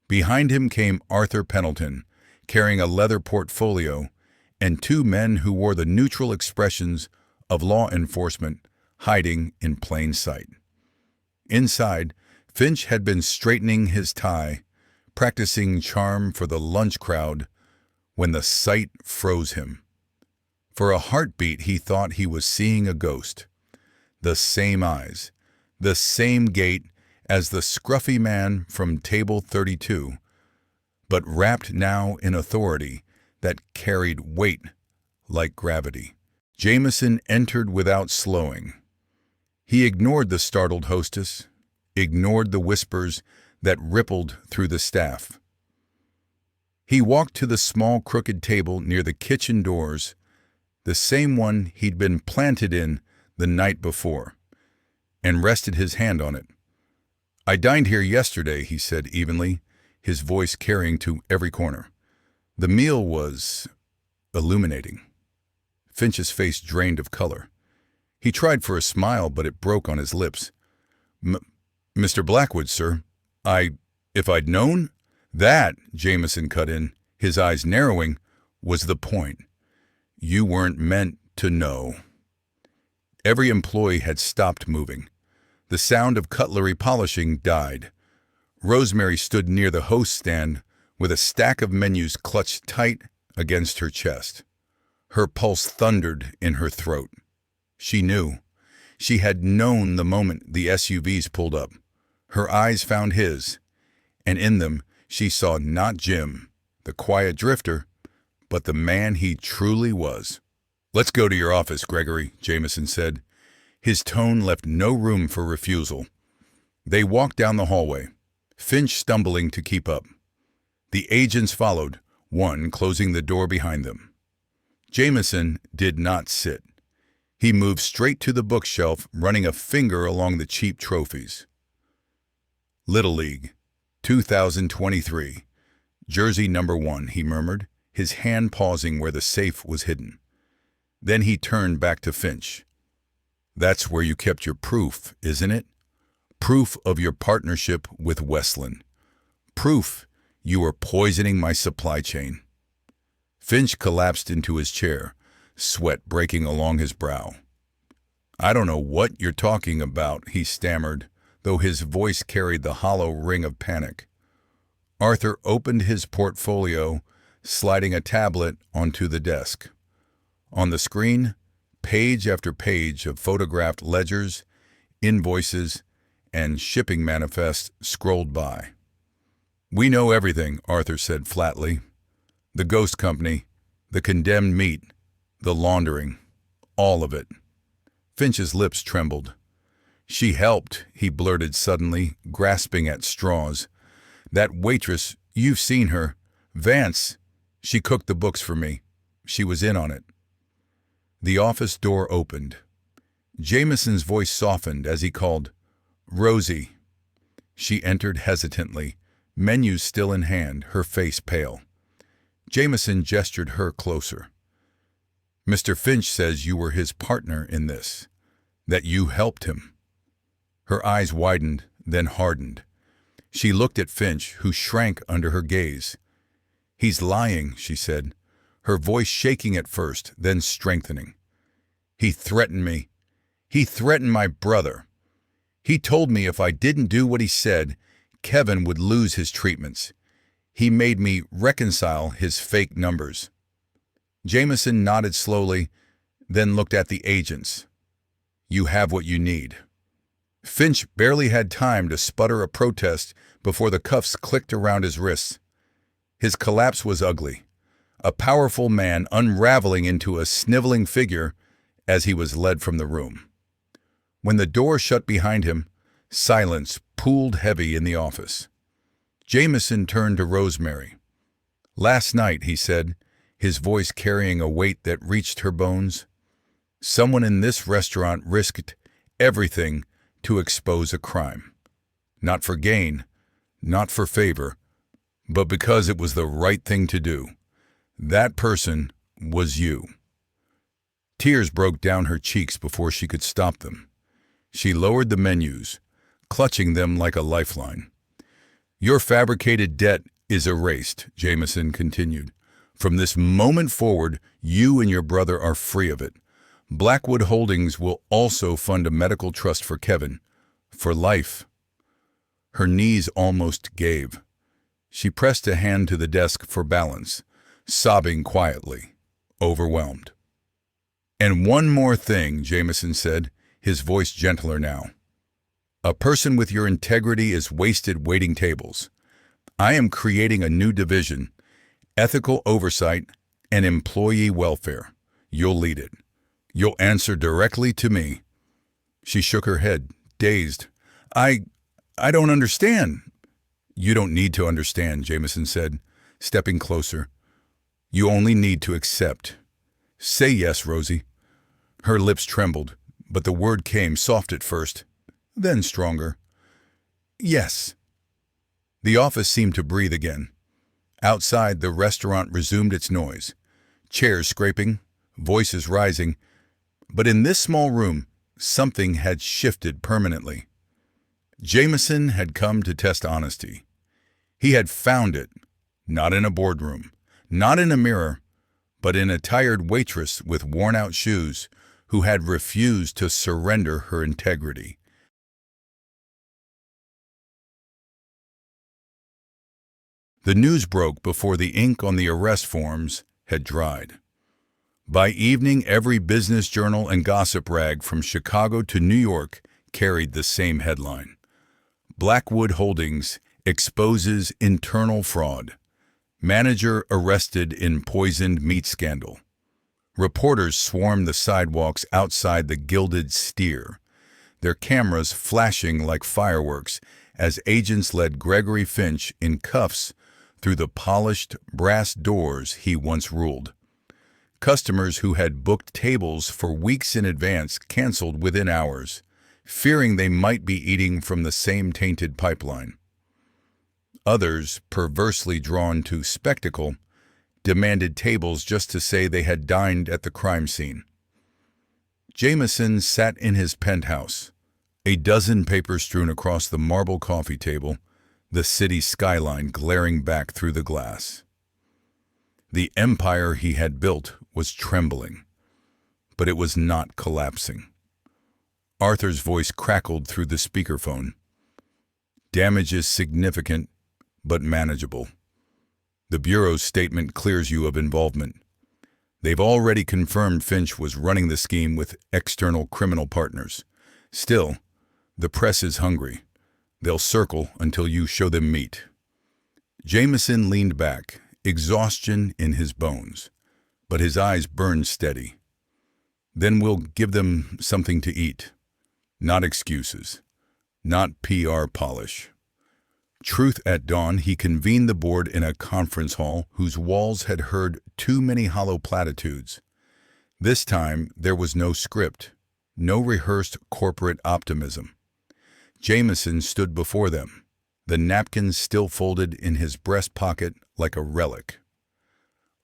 Behind him came Arthur Pendleton, carrying a leather portfolio, and 2 men who wore the neutral expressions of law enforcement hiding in plain sight. Inside, Finch had been straightening his tie, practicing charm for the lunch crowd, when the sight froze him. For a heartbeat, he thought he was seeing a ghost. The same eyes, the same gait as the scruffy man from Table 32, but wrapped now in authority that carried weight like gravity. Jameson entered without slowing. He ignored the startled hostess, ignored the whispers that rippled through the staff. He walked to the small crooked table near the kitchen doors, the same one he'd been planted in the night before, and rested his hand on it. "I dined here yesterday," he said evenly, his voice carrying to every corner. The meal was illuminating. Finch's face drained of color. He tried for a smile, but it broke on his lips. "Mr. Blackwood, sir, if I'd known—" "That," Jameson cut in, his eyes narrowing, "was the point. You weren't meant to know." Every employee had stopped moving. The sound of cutlery polishing died. Rosemary stood near the host stand with a stack of menus clutched tight against her chest. Her pulse thundered in her throat. She knew. She had known the moment the SUVs pulled up. Her eyes found his, and in them she saw not Jim, the quiet drifter, but the man he truly was. "Let's go to your office, Gregory," Jameson said. His tone left no room for refusal. They walked down the hallway, Finch stumbling to keep up. The agents followed, one closing the door behind them. Jameson did not sit. He moved straight to the bookshelf, running a finger along the cheap trophies. "Little League, 2023, Jersey number 1, he murmured, his hand pausing where the safe was hidden. Then he turned back to Finch. "That's where you kept your proof, isn't it? Proof of your partnership with Westland. Proof you were poisoning my supply chain." Finch collapsed into his chair, sweat breaking along his brow. "I don't know what you're talking about," he stammered, though his voice carried the hollow ring of panic. Arthur opened his portfolio, sliding a tablet onto the desk. On the screen, page after page of photographed ledgers, invoices, and shipping manifests scrolled by. "We know everything," Arthur said flatly. "The ghost company, the condemned meat, the laundering, all of it." Finch's lips trembled. "She helped," he blurted suddenly, grasping at straws. "That waitress, you've seen her. Vance. She cooked the books for me. She was in on it." The office door opened. Jameson's voice softened as he called, "Rosie." She entered hesitantly, menus still in hand, her face pale. Jameson gestured her closer. "Mr. Finch says you were his partner in this, that you helped him." Her eyes widened, then hardened. She looked at Finch, who shrank under her gaze. "He's lying," she said, her voice shaking at first, then strengthening. "He threatened me. He threatened my brother. He told me if I didn't do what he said, Kevin would lose his treatments. He made me reconcile his fake numbers." Jameson nodded slowly, then looked at the agents. "You have what you need." Finch barely had time to sputter a protest before the cuffs clicked around his wrists. His collapse was ugly, a powerful man unraveling into a sniveling figure as he was led from the room. When the door shut behind him, silence pooled heavy in the office. Jameson turned to Rosemary. "Last night," he said, his voice carrying a weight that reached her bones, "someone in this restaurant risked everything to expose a crime. Not for gain, not for favor, but because it was the right thing to do. That person was you." Tears broke down her cheeks before she could stop them. She lowered the menus, clutching them like a lifeline. "Your fabricated debt is erased," Jameson continued. "From this moment forward, you and your brother are free of it. Blackwood Holdings will also fund a medical trust for Kevin, for life." Her knees almost gave. She pressed a hand to the desk for balance, sobbing quietly, overwhelmed. "And one more thing," Jameson said, his voice gentler now. "A person with your integrity is wasted waiting tables. I am creating a new division, ethical oversight and employee welfare. You'll lead it. You'll answer directly to me." She shook her head, dazed. I don't understand." "You don't need to understand," Jameson said, stepping closer. "You only need to accept. Say yes, Rosie." Her lips trembled, but the word came soft at first, then stronger. "Yes." The office seemed to breathe again. Outside, the restaurant resumed its noise, chairs scraping, voices rising. But in this small room, something had shifted permanently. Jameson had come to test honesty. He had found it, not in a boardroom, not in a mirror, but in a tired waitress with worn-out shoes who had refused to surrender her integrity. The news broke before the ink on the arrest forms had dried. By evening, every business journal and gossip rag from Chicago to New York carried the same headline: Blackwood Holdings exposes internal fraud. Manager arrested in poisoned meat scandal. Reporters swarmed the sidewalks outside the Gilded Steer, their cameras flashing like fireworks as agents led Gregory Finch in cuffs through the polished brass doors he once ruled. Customers who had booked tables for weeks in advance canceled within hours, fearing they might be eating from the same tainted pipeline. Others, perversely drawn to spectacle, demanded tables just to say they had dined at the crime scene. Jameson sat in his penthouse, a dozen papers strewn across the marble coffee table, the city skyline glaring back through the glass. The empire he had built was trembling, but it was not collapsing. Arthur's voice crackled through the speakerphone. "Damage is significant, but manageable. The Bureau's statement clears you of involvement. They've already confirmed Finch was running the scheme with external criminal partners. Still, the press is hungry. They'll circle until you show them meat. Jameson leaned back, exhaustion in his bones, but his eyes burned steady. Then we'll give them something to eat. Not excuses. Not PR polish. Truth at dawn, he convened the board in a conference hall whose walls had heard too many hollow platitudes. This time, there was no script, no rehearsed corporate optimism. Jameson stood before them, the napkins still folded in his breast pocket like a relic.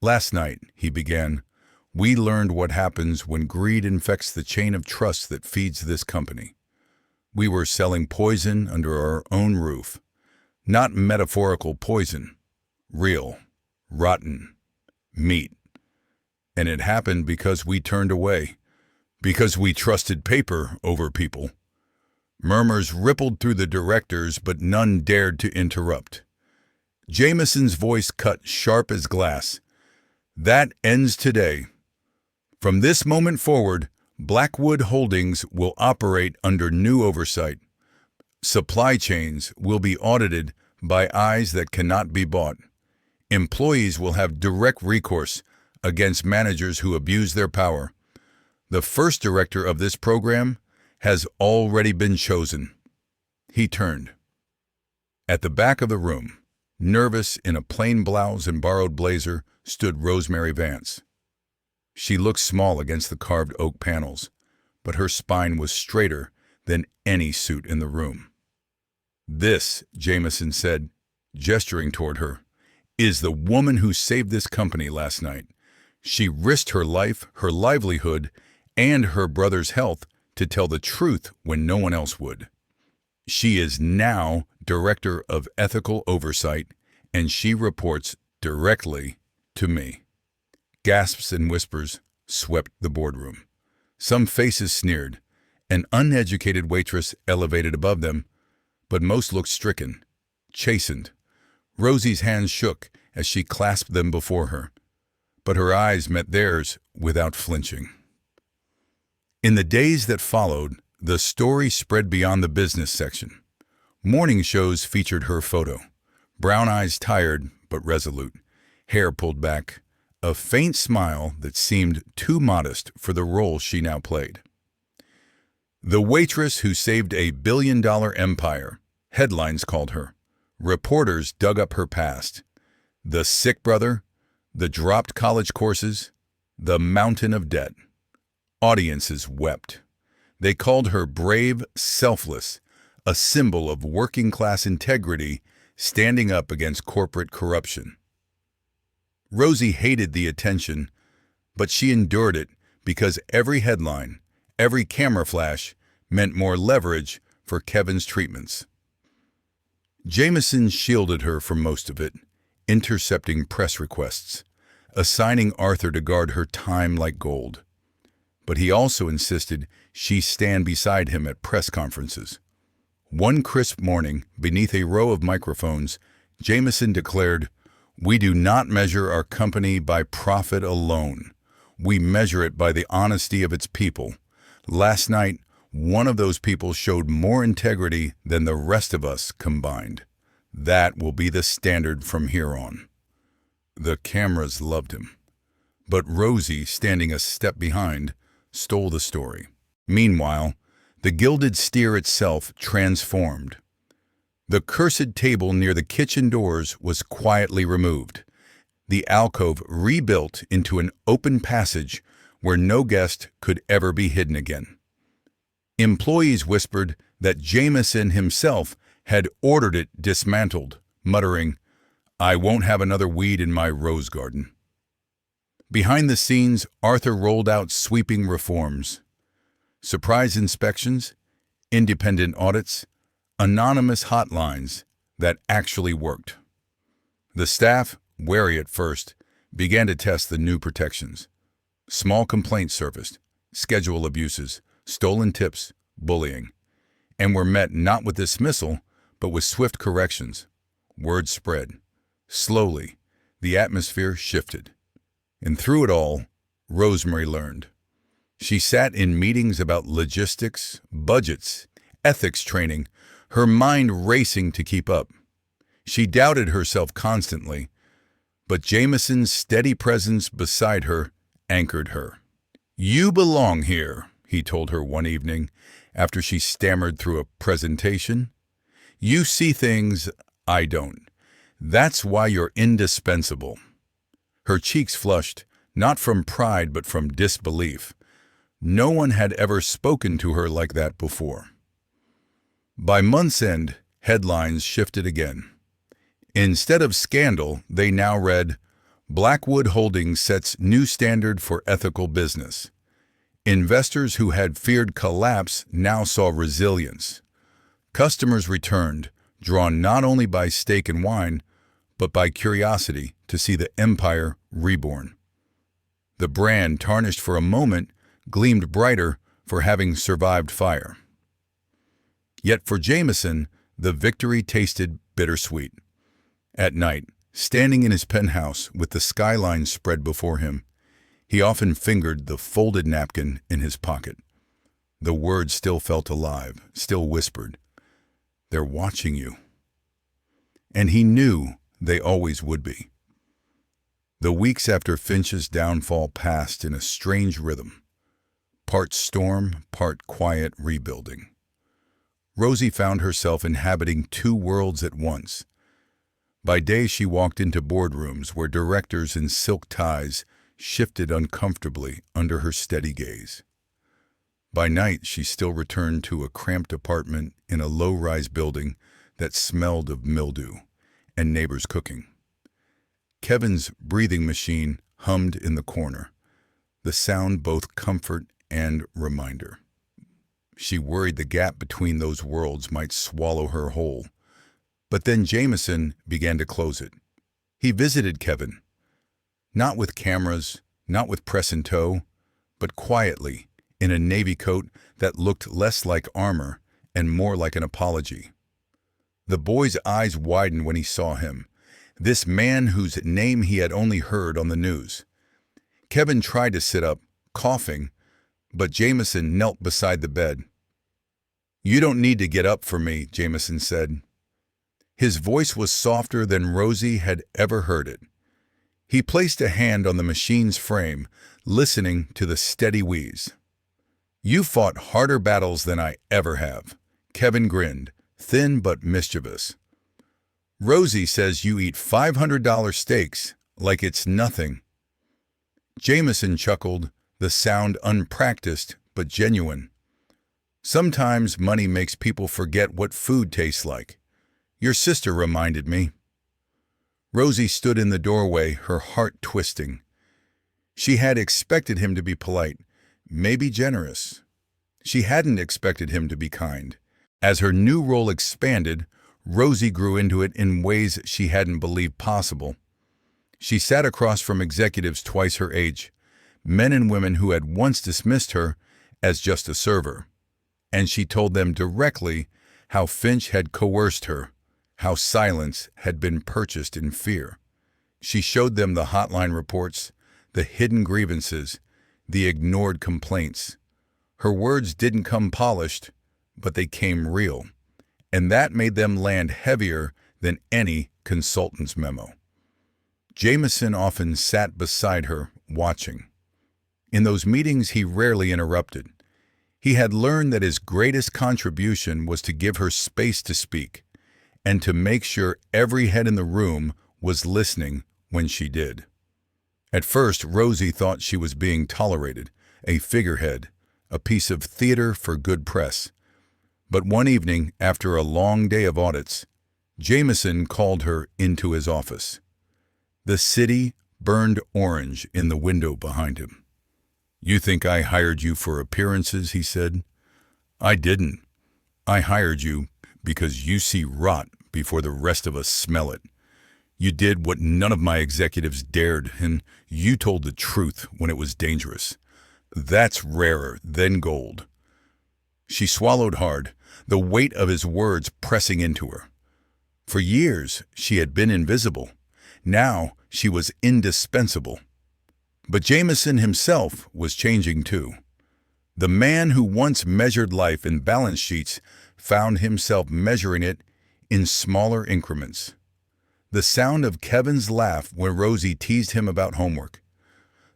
Last night, he began, we learned what happens when greed infects the chain of trust that feeds this company. We were selling poison under our own roof. Not metaphorical poison, real, rotten, meat. And it happened because we turned away, because we trusted paper over people. Murmurs rippled through the directors, but none dared to interrupt. Jameson's voice cut sharp as glass. That ends today. From this moment forward, Blackwood Holdings will operate under new oversight. Supply chains will be audited by eyes that cannot be bought. Employees will have direct recourse against managers who abuse their power. The first director of this program has already been chosen. He turned. At the back of the room, nervous in a plain blouse and borrowed blazer, stood Rosemary Vance. She looked small against the carved oak panels, but her spine was straighter than any suit in the room. This, Jameson said, gesturing toward her, is the woman who saved this company last night. She risked her life, her livelihood, and her brother's health to tell the truth when no one else would. She is now Director of Ethical Oversight, and she reports directly to me. Gasps and whispers swept the boardroom. Some faces sneered. An uneducated waitress elevated above them, but most looked stricken, chastened. Rosie's hands shook as she clasped them before her, but her eyes met theirs without flinching. In the days that followed, the story spread beyond the business section. Morning shows featured her photo, brown eyes tired but resolute, hair pulled back, a faint smile that seemed too modest for the role she now played. The waitress who saved a billion-dollar empire, headlines called her. Reporters dug up her past. The sick brother, the dropped college courses, the mountain of debt. Audiences wept. They called her brave, selfless, a symbol of working-class integrity standing up against corporate corruption. Rosie hated the attention, but she endured it because every headline, every camera flash meant more leverage for Kevin's treatments. Jameson shielded her from most of it, intercepting press requests, assigning Arthur to guard her time like gold. But he also insisted she stand beside him at press conferences. One crisp morning, beneath a row of microphones, Jameson declared, "We do not measure our company by profit alone. We measure it by the honesty of its people. Last night, one of those people showed more integrity than the rest of us combined. That will be the standard from here on." The cameras loved him. But Rosie, standing a step behind, stole the story. Meanwhile, the gilded steer itself transformed. The cursed table near the kitchen doors was quietly removed, the alcove rebuilt into an open passage where no guest could ever be hidden again. Employees whispered that Jameson himself had ordered it dismantled, muttering, "I won't have another weed in my rose garden." Behind the scenes, Arthur rolled out sweeping reforms. Surprise inspections, independent audits, anonymous hotlines that actually worked. The staff, wary at first, began to test the new protections. Small complaints surfaced, schedule abuses, stolen tips, bullying, and were met not with dismissal, but with swift corrections. Word spread. Slowly, the atmosphere shifted. And through it all, Rosemary learned. She sat in meetings about logistics, budgets, ethics training, her mind racing to keep up. She doubted herself constantly, but Jameson's steady presence beside her anchored her. "You belong here," he told her one evening after she stammered through a presentation. "You see things I don't. That's why you're indispensable." Her cheeks flushed, not from pride but from disbelief. No one had ever spoken to her like that before. By month's end, headlines shifted again. Instead of scandal, they now read, "Blackwood Holdings sets new standard for ethical business." Investors who had feared collapse now saw resilience. Customers returned, drawn not only by steak and wine, but by curiosity to see the empire reborn. The brand, tarnished for a moment, gleamed brighter for having survived fire. Yet for Jameson, the victory tasted bittersweet. At night, standing in his penthouse with the skyline spread before him, he often fingered the folded napkin in his pocket. The words still felt alive, still whispered, "They're watching you." And he knew they always would be. The weeks after Finch's downfall passed in a strange rhythm, part storm, part quiet rebuilding. Rosie found herself inhabiting two worlds at once. By day she walked into boardrooms where directors in silk ties shifted uncomfortably under her steady gaze. By night she still returned to a cramped apartment in a low-rise building that smelled of mildew and neighbors cooking. Kevin's breathing machine hummed in the corner, the sound both comfort and reminder. She worried the gap between those worlds might swallow her whole. But then Jameson began to close it. He visited Kevin, not with cameras, not with press in tow, but quietly, in a navy coat that looked less like armor and more like an apology. The boy's eyes widened when he saw him, this man whose name he had only heard on the news. Kevin tried to sit up, coughing, but Jameson knelt beside the bed. "You don't need to get up for me," Jameson said. His voice was softer than Rosie had ever heard it. He placed a hand on the machine's frame, listening to the steady wheeze. "You fought harder battles than I ever have." Kevin grinned, thin but mischievous. "Rosie says you eat $500 steaks like it's nothing." Jameson chuckled, the sound unpracticed but genuine. "Sometimes money makes people forget what food tastes like. Your sister reminded me." Rosie stood in the doorway, her heart twisting. She had expected him to be polite, maybe generous. She hadn't expected him to be kind. As her new role expanded, Rosie grew into it in ways she hadn't believed possible. She sat across from executives twice her age, men and women who had once dismissed her as just a server. And she told them directly how Finch had coerced her, how silence had been purchased in fear. She showed them the hotline reports, the hidden grievances, the ignored complaints. Her words didn't come polished, but they came real, and that made them land heavier than any consultant's memo. Jameson often sat beside her, watching. In those meetings he rarely interrupted. He had learned that his greatest contribution was to give her space to speak, and to make sure every head in the room was listening when she did. At first, Rosie thought she was being tolerated, a figurehead, a piece of theater for good press. But one evening, after a long day of audits, Jameson called her into his office. The city burned orange in the window behind him. "You think I hired you for appearances," he said. "I didn't. I hired you because you see rot before the rest of us smell it. You did what none of my executives dared, and you told the truth when it was dangerous. That's rarer than gold." She swallowed hard, the weight of his words pressing into her. For years, she had been invisible. Now she was indispensable. But Jameson himself was changing too. The man who once measured life in balance sheets found himself measuring it in smaller increments. The sound of Kevin's laugh when Rosie teased him about homework.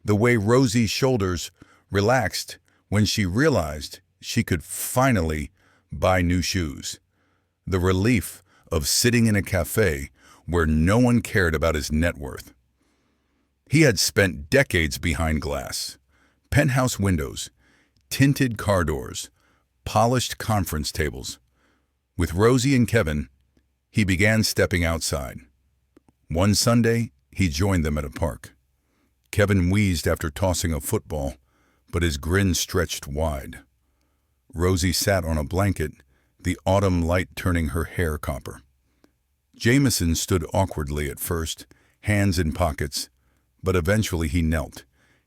The way Rosie's shoulders relaxed when she realized she could finally buy new shoes. The relief of sitting in a cafe where no one cared about his net worth. He had spent decades behind glass, penthouse windows, tinted car doors, polished conference tables. With Rosie and Kevin, he began stepping outside. One Sunday, he joined them at a park. Kevin wheezed after tossing a football, but his grin stretched wide. Rosie sat on a blanket, the autumn light turning her hair copper. Jameson stood awkwardly at first, hands in pockets, but eventually he knelt,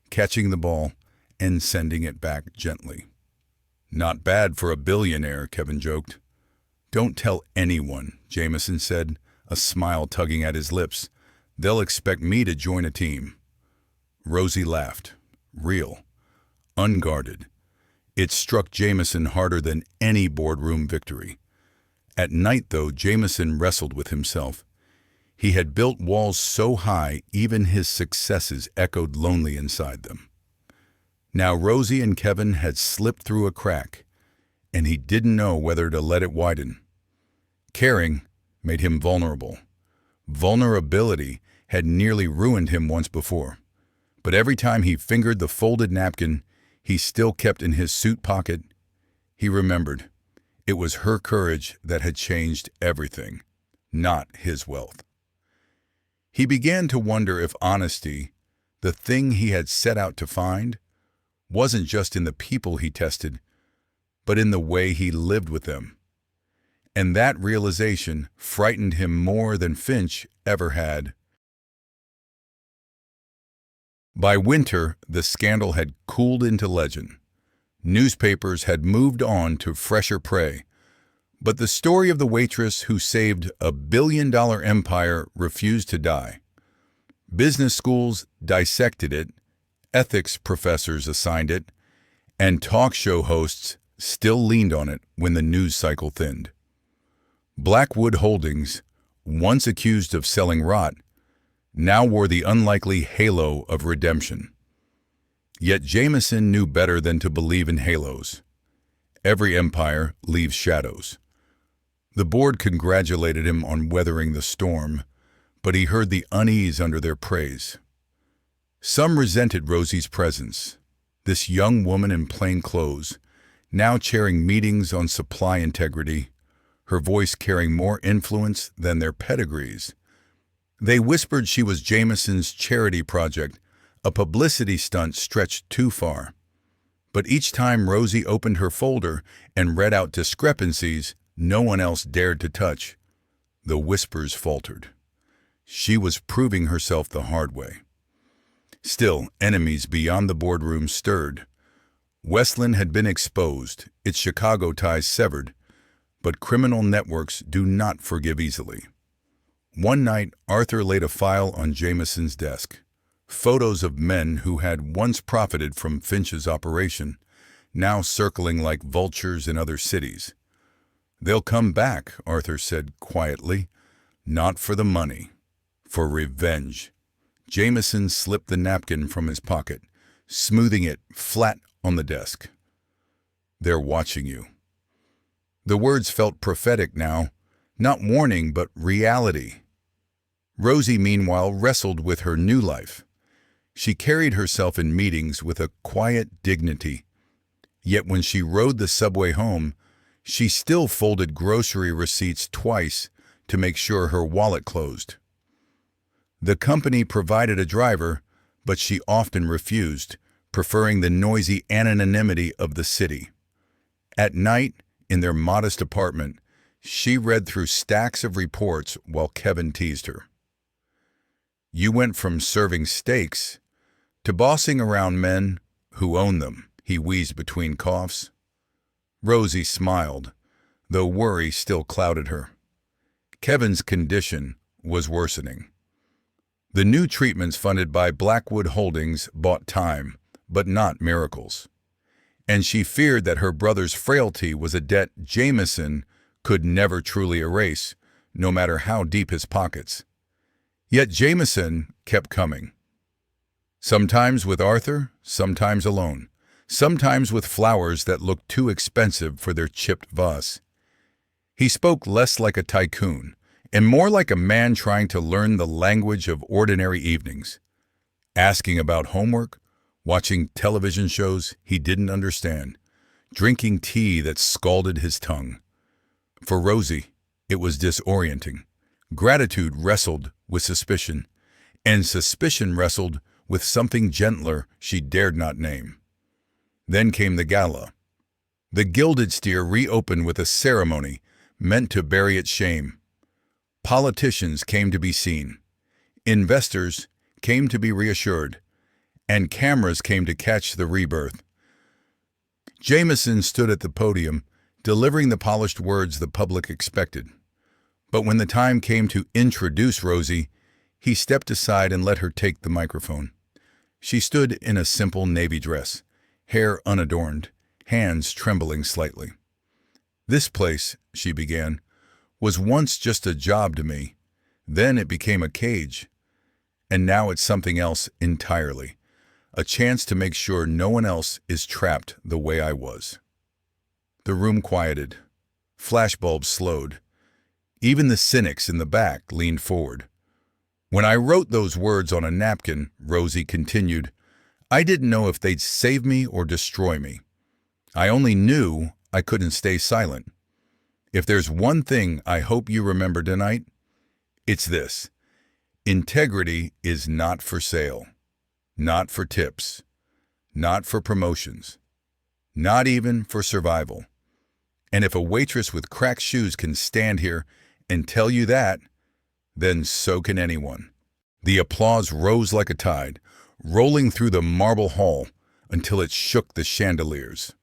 catching the ball and sending it back gently. "Not bad for a billionaire," Kevin joked. "Don't tell anyone," Jameson said, a smile tugging at his lips. "They'll expect me to join a team." Rosie laughed. Real. Unguarded. It struck Jameson harder than any boardroom victory. At night, though, Jameson wrestled with himself. He had built walls so high even his successes echoed lonely inside them. Now Rosie and Kevin had slipped through a crack, and he didn't know whether to let it widen. Caring made him vulnerable. Vulnerability had nearly ruined him once before. But every time he fingered the folded napkin he still kept in his suit pocket, he remembered. It was her courage that had changed everything, not his wealth. He began to wonder if honesty, the thing he had set out to find, wasn't just in the people he tested, but in the way he lived with them. And that realization frightened him more than Finch ever had. By winter, the scandal had cooled into legend. Newspapers had moved on to fresher prey. But the story of the waitress who saved a billion-dollar empire refused to die. Business schools dissected it, ethics professors assigned it, and talk show hosts still leaned on it when the news cycle thinned. Blackwood Holdings, once accused of selling rot, now wore the unlikely halo of redemption. Yet Jameson knew better than to believe in halos. Every empire leaves shadows. The board congratulated him on weathering the storm, but he heard the unease under their praise. Some resented Rosie's presence, this young woman in plain clothes, now chairing meetings on supply integrity, her voice carrying more influence than their pedigrees. They whispered she was Jameson's charity project, a publicity stunt stretched too far. But each time Rosie opened her folder and read out discrepancies no one else dared to touch, the whispers faltered. She was proving herself the hard way. Still, enemies beyond the boardroom stirred. Westland had been exposed, its Chicago ties severed, but criminal networks do not forgive easily. One night, Arthur laid a file on Jameson's desk. Photos of men who had once profited from Finch's operation, now circling like vultures in other cities. "They'll come back," Arthur said quietly. "Not for the money. For revenge." Jameson slipped the napkin from his pocket, smoothing it flat on the desk. "They're watching you." The words felt prophetic now, not warning but reality. Rosie, meanwhile, wrestled with her new life. She carried herself in meetings with a quiet dignity. Yet when she rode the subway home, she still folded grocery receipts twice to make sure her wallet closed. The company provided a driver, but she often refused, preferring the noisy anonymity of the city. At night, in their modest apartment, she read through stacks of reports while Kevin teased her. "You went from serving steaks to bossing around men who own them," he wheezed between coughs. Rosie smiled, though worry still clouded her. Kevin's condition was worsening. The new treatments funded by Blackwood Holdings bought time, but not miracles. And she feared that her brother's frailty was a debt Jameson could never truly erase, no matter how deep his pockets. Yet Jameson kept coming. Sometimes with Arthur, sometimes alone. Sometimes with flowers that looked too expensive for their chipped vase. He spoke less like a tycoon, and more like a man trying to learn the language of ordinary evenings. Asking about homework, watching television shows he didn't understand, drinking tea that scalded his tongue. For Rosie, it was disorienting. Gratitude wrestled with suspicion, and suspicion wrestled with something gentler she dared not name. Then came the gala. The Gilded Steer reopened with a ceremony meant to bury its shame. Politicians came to be seen. Investors came to be reassured. And cameras came to catch the rebirth. Jameson stood at the podium, delivering the polished words the public expected. But when the time came to introduce Rosie, he stepped aside and let her take the microphone. She stood in a simple navy dress, hair unadorned, hands trembling slightly. "This place," she began, "was once just a job to me. Then it became a cage. And now it's something else entirely. A chance to make sure no one else is trapped the way I was." The room quieted. Flashbulbs slowed. Even the cynics in the back leaned forward. "When I wrote those words on a napkin," Rosie continued, "I didn't know if they'd save me or destroy me. I only knew I couldn't stay silent. If there's one thing I hope you remember tonight, it's this. Integrity is not for sale. Not for tips. Not for promotions. Not even for survival. And if a waitress with cracked shoes can stand here and tell you that, then so can anyone." The applause rose like a tide, rolling through the marble hall until it shook the chandeliers.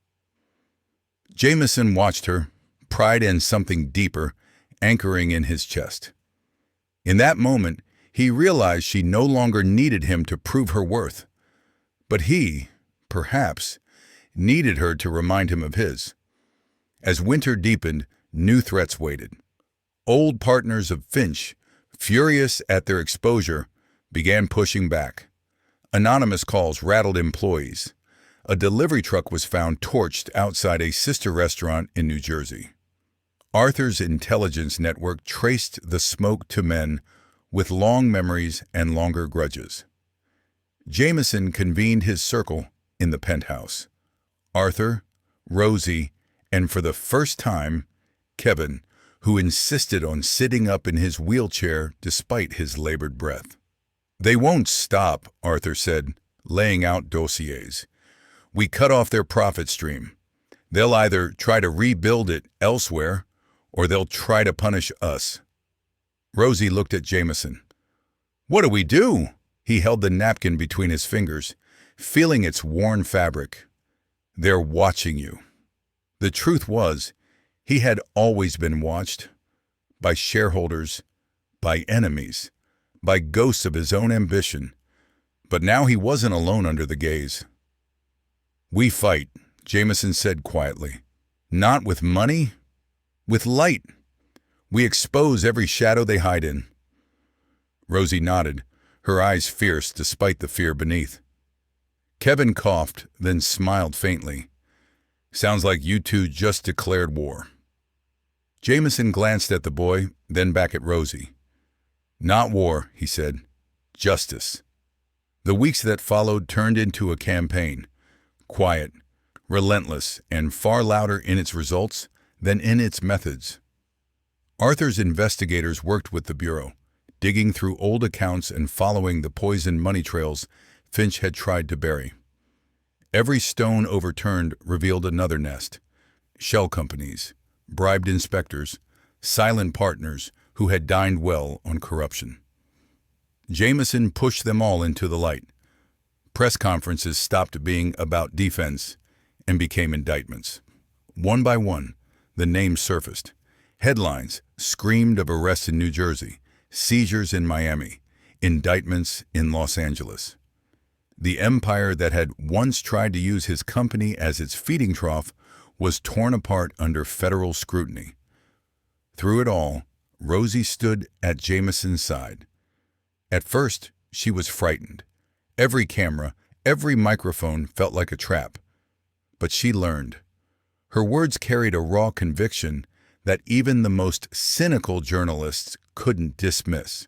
Jameson watched her, pride and something deeper anchoring in his chest. In that moment, he realized she no longer needed him to prove her worth. But he, perhaps, needed her to remind him of his. As winter deepened, new threats waited. Old partners of Finch, furious at their exposure, began pushing back. Anonymous calls rattled employees. A delivery truck was found torched outside a sister restaurant in New Jersey. Arthur's intelligence network traced the smoke to men with long memories and longer grudges. Jameson convened his circle in the penthouse. Arthur, Rosie, and for the first time, Kevin, who insisted on sitting up in his wheelchair despite his labored breath. "They won't stop," Arthur said, laying out dossiers. "We cut off their profit stream. They'll either try to rebuild it elsewhere, or they'll try to punish us." Rosie looked at Jameson. "What do we do?" He held the napkin between his fingers, feeling its worn fabric. "They're watching you." The truth was, he had always been watched. By shareholders, by enemies, by ghosts of his own ambition. But now he wasn't alone under the gaze. "We fight," Jameson said quietly. "Not with money, with light. We expose every shadow they hide in." Rosie nodded, her eyes fierce despite the fear beneath. Kevin coughed, then smiled faintly. "Sounds like you two just declared war." Jameson glanced at the boy, then back at Rosie. "Not war," he said. "Justice." The weeks that followed turned into a campaign. Quiet, relentless, and far louder in its results than in its methods. Arthur's investigators worked with the Bureau, digging through old accounts and following the poisoned money trails Finch had tried to bury. Every stone overturned revealed another nest. Shell companies, bribed inspectors, silent partners who had dined well on corruption. Jameson pushed them all into the light. Press conferences stopped being about defense and became indictments. One by one, the names surfaced. Headlines screamed of arrests in New Jersey, seizures in Miami, indictments in Los Angeles. The empire that had once tried to use his company as its feeding trough was torn apart under federal scrutiny. Through it all, Rosie stood at Jameson's side. At first, she was frightened. Every camera, every microphone felt like a trap. But she learned. Her words carried a raw conviction that even the most cynical journalists couldn't dismiss.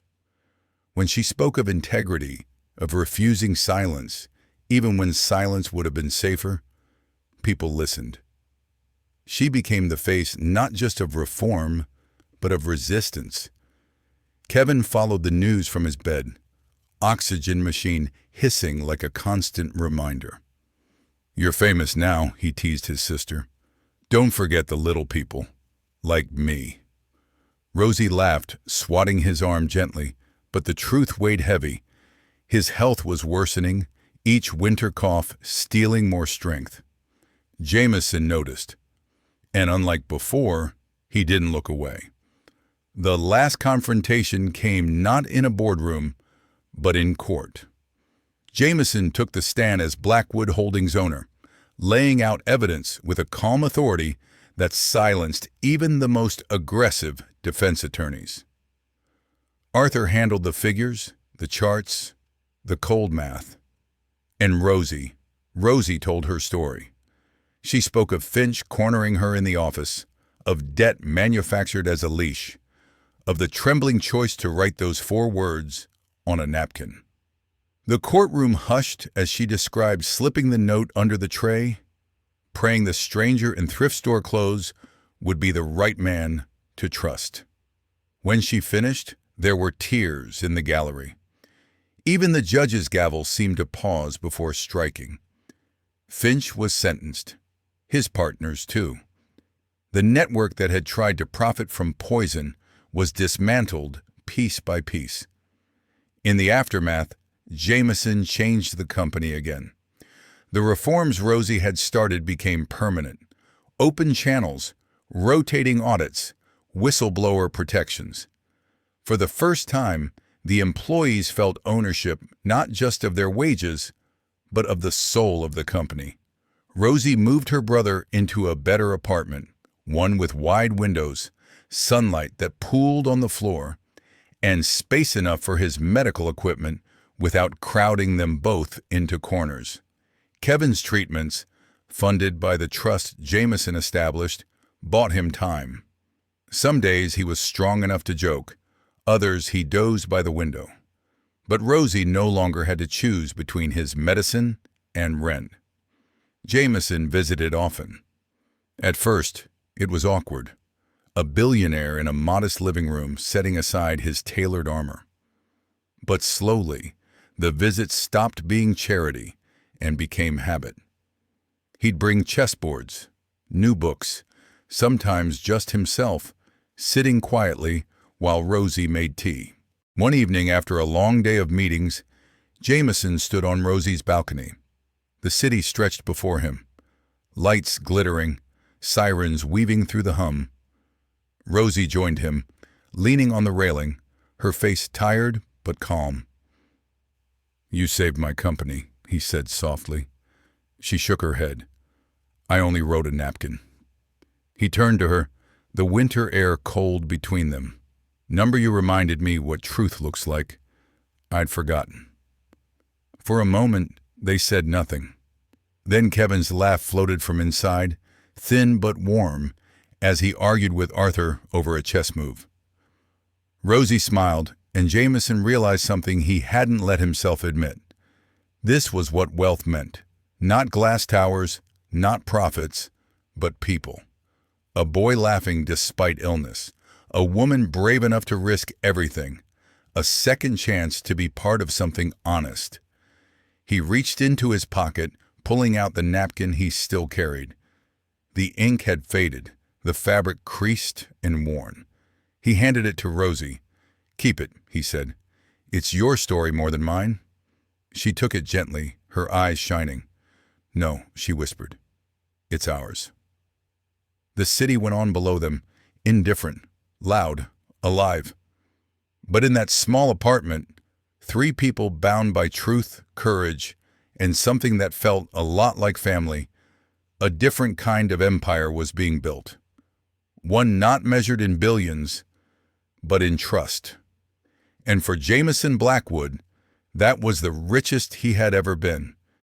When she spoke of integrity, of refusing silence, even when silence would have been safer, people listened. She became the face not just of reform, but of resistance. Kevin followed the news from his bed, oxygen machine hissing like a constant reminder. "You're famous now," he teased his sister. "Don't forget the little people, like me." Rosie laughed, swatting his arm gently, but the truth weighed heavy. His health was worsening, each winter cough stealing more strength. Jameson noticed, and unlike before, he didn't look away. The last confrontation came not in a boardroom, but in court. Jameson took the stand as Blackwood Holdings owner, laying out evidence with a calm authority that silenced even the most aggressive defense attorneys. Arthur handled the figures, the charts, the cold math. And Rosie told her story. She spoke of Finch cornering her in the office, of debt manufactured as a leash, of the trembling choice to write those 4 words on a napkin. The courtroom hushed as she described slipping the note under the tray, praying the stranger in thrift store clothes would be the right man to trust. When she finished, there were tears in the gallery. Even the judge's gavel seemed to pause before striking. Finch was sentenced. His partners, too. The network that had tried to profit from poison was dismantled piece by piece. In the aftermath, Jameson changed the company again. The reforms Rosie had started became permanent. Open channels, rotating audits, whistleblower protections. For the first time, the employees felt ownership not just of their wages, but of the soul of the company. Rosie moved her brother into a better apartment, one with wide windows, sunlight that pooled on the floor, and space enough for his medical equipment without crowding them both into corners. Kevin's treatments, funded by the trust Jameson established, bought him time. Some days he was strong enough to joke, others he dozed by the window. But Rosie no longer had to choose between his medicine and rent. Jameson visited often. At first, it was awkward. A billionaire in a modest living room setting aside his tailored armor. But slowly, the visits stopped being charity and became habit. He'd bring chessboards, new books, sometimes just himself, sitting quietly while Rosie made tea. One evening after a long day of meetings, Jameson stood on Rosie's balcony. The city stretched before him, lights glittering, sirens weaving through the hum. Rosie joined him, leaning on the railing, her face tired but calm. "You saved my company," he said softly. She shook her head. "I only wrote a napkin." He turned to her, the winter air cold between them. "Number, you reminded me what truth looks like. I'd forgotten." For a moment, they said nothing. Then Kevin's laugh floated from inside, thin but warm, as he argued with Arthur over a chess move. Rosie smiled, and Jameson realized something he hadn't let himself admit. This was what wealth meant. Not glass towers, not profits, but people. A boy laughing despite illness. A woman brave enough to risk everything. A second chance to be part of something honest. He reached into his pocket, pulling out the napkin he still carried. The ink had faded, the fabric creased and worn. He handed it to Rosie. "Keep it," he said. "It's your story more than mine." She took it gently, her eyes shining. "No," she whispered. "It's ours." The city went on below them, indifferent, loud, alive. But in that small apartment, Three people bound by truth, courage, and something that felt a lot like family. A different kind of empire was being built. One not measured in billions, but in trust. And for Jameson Blackwood, that was the richest he had ever been.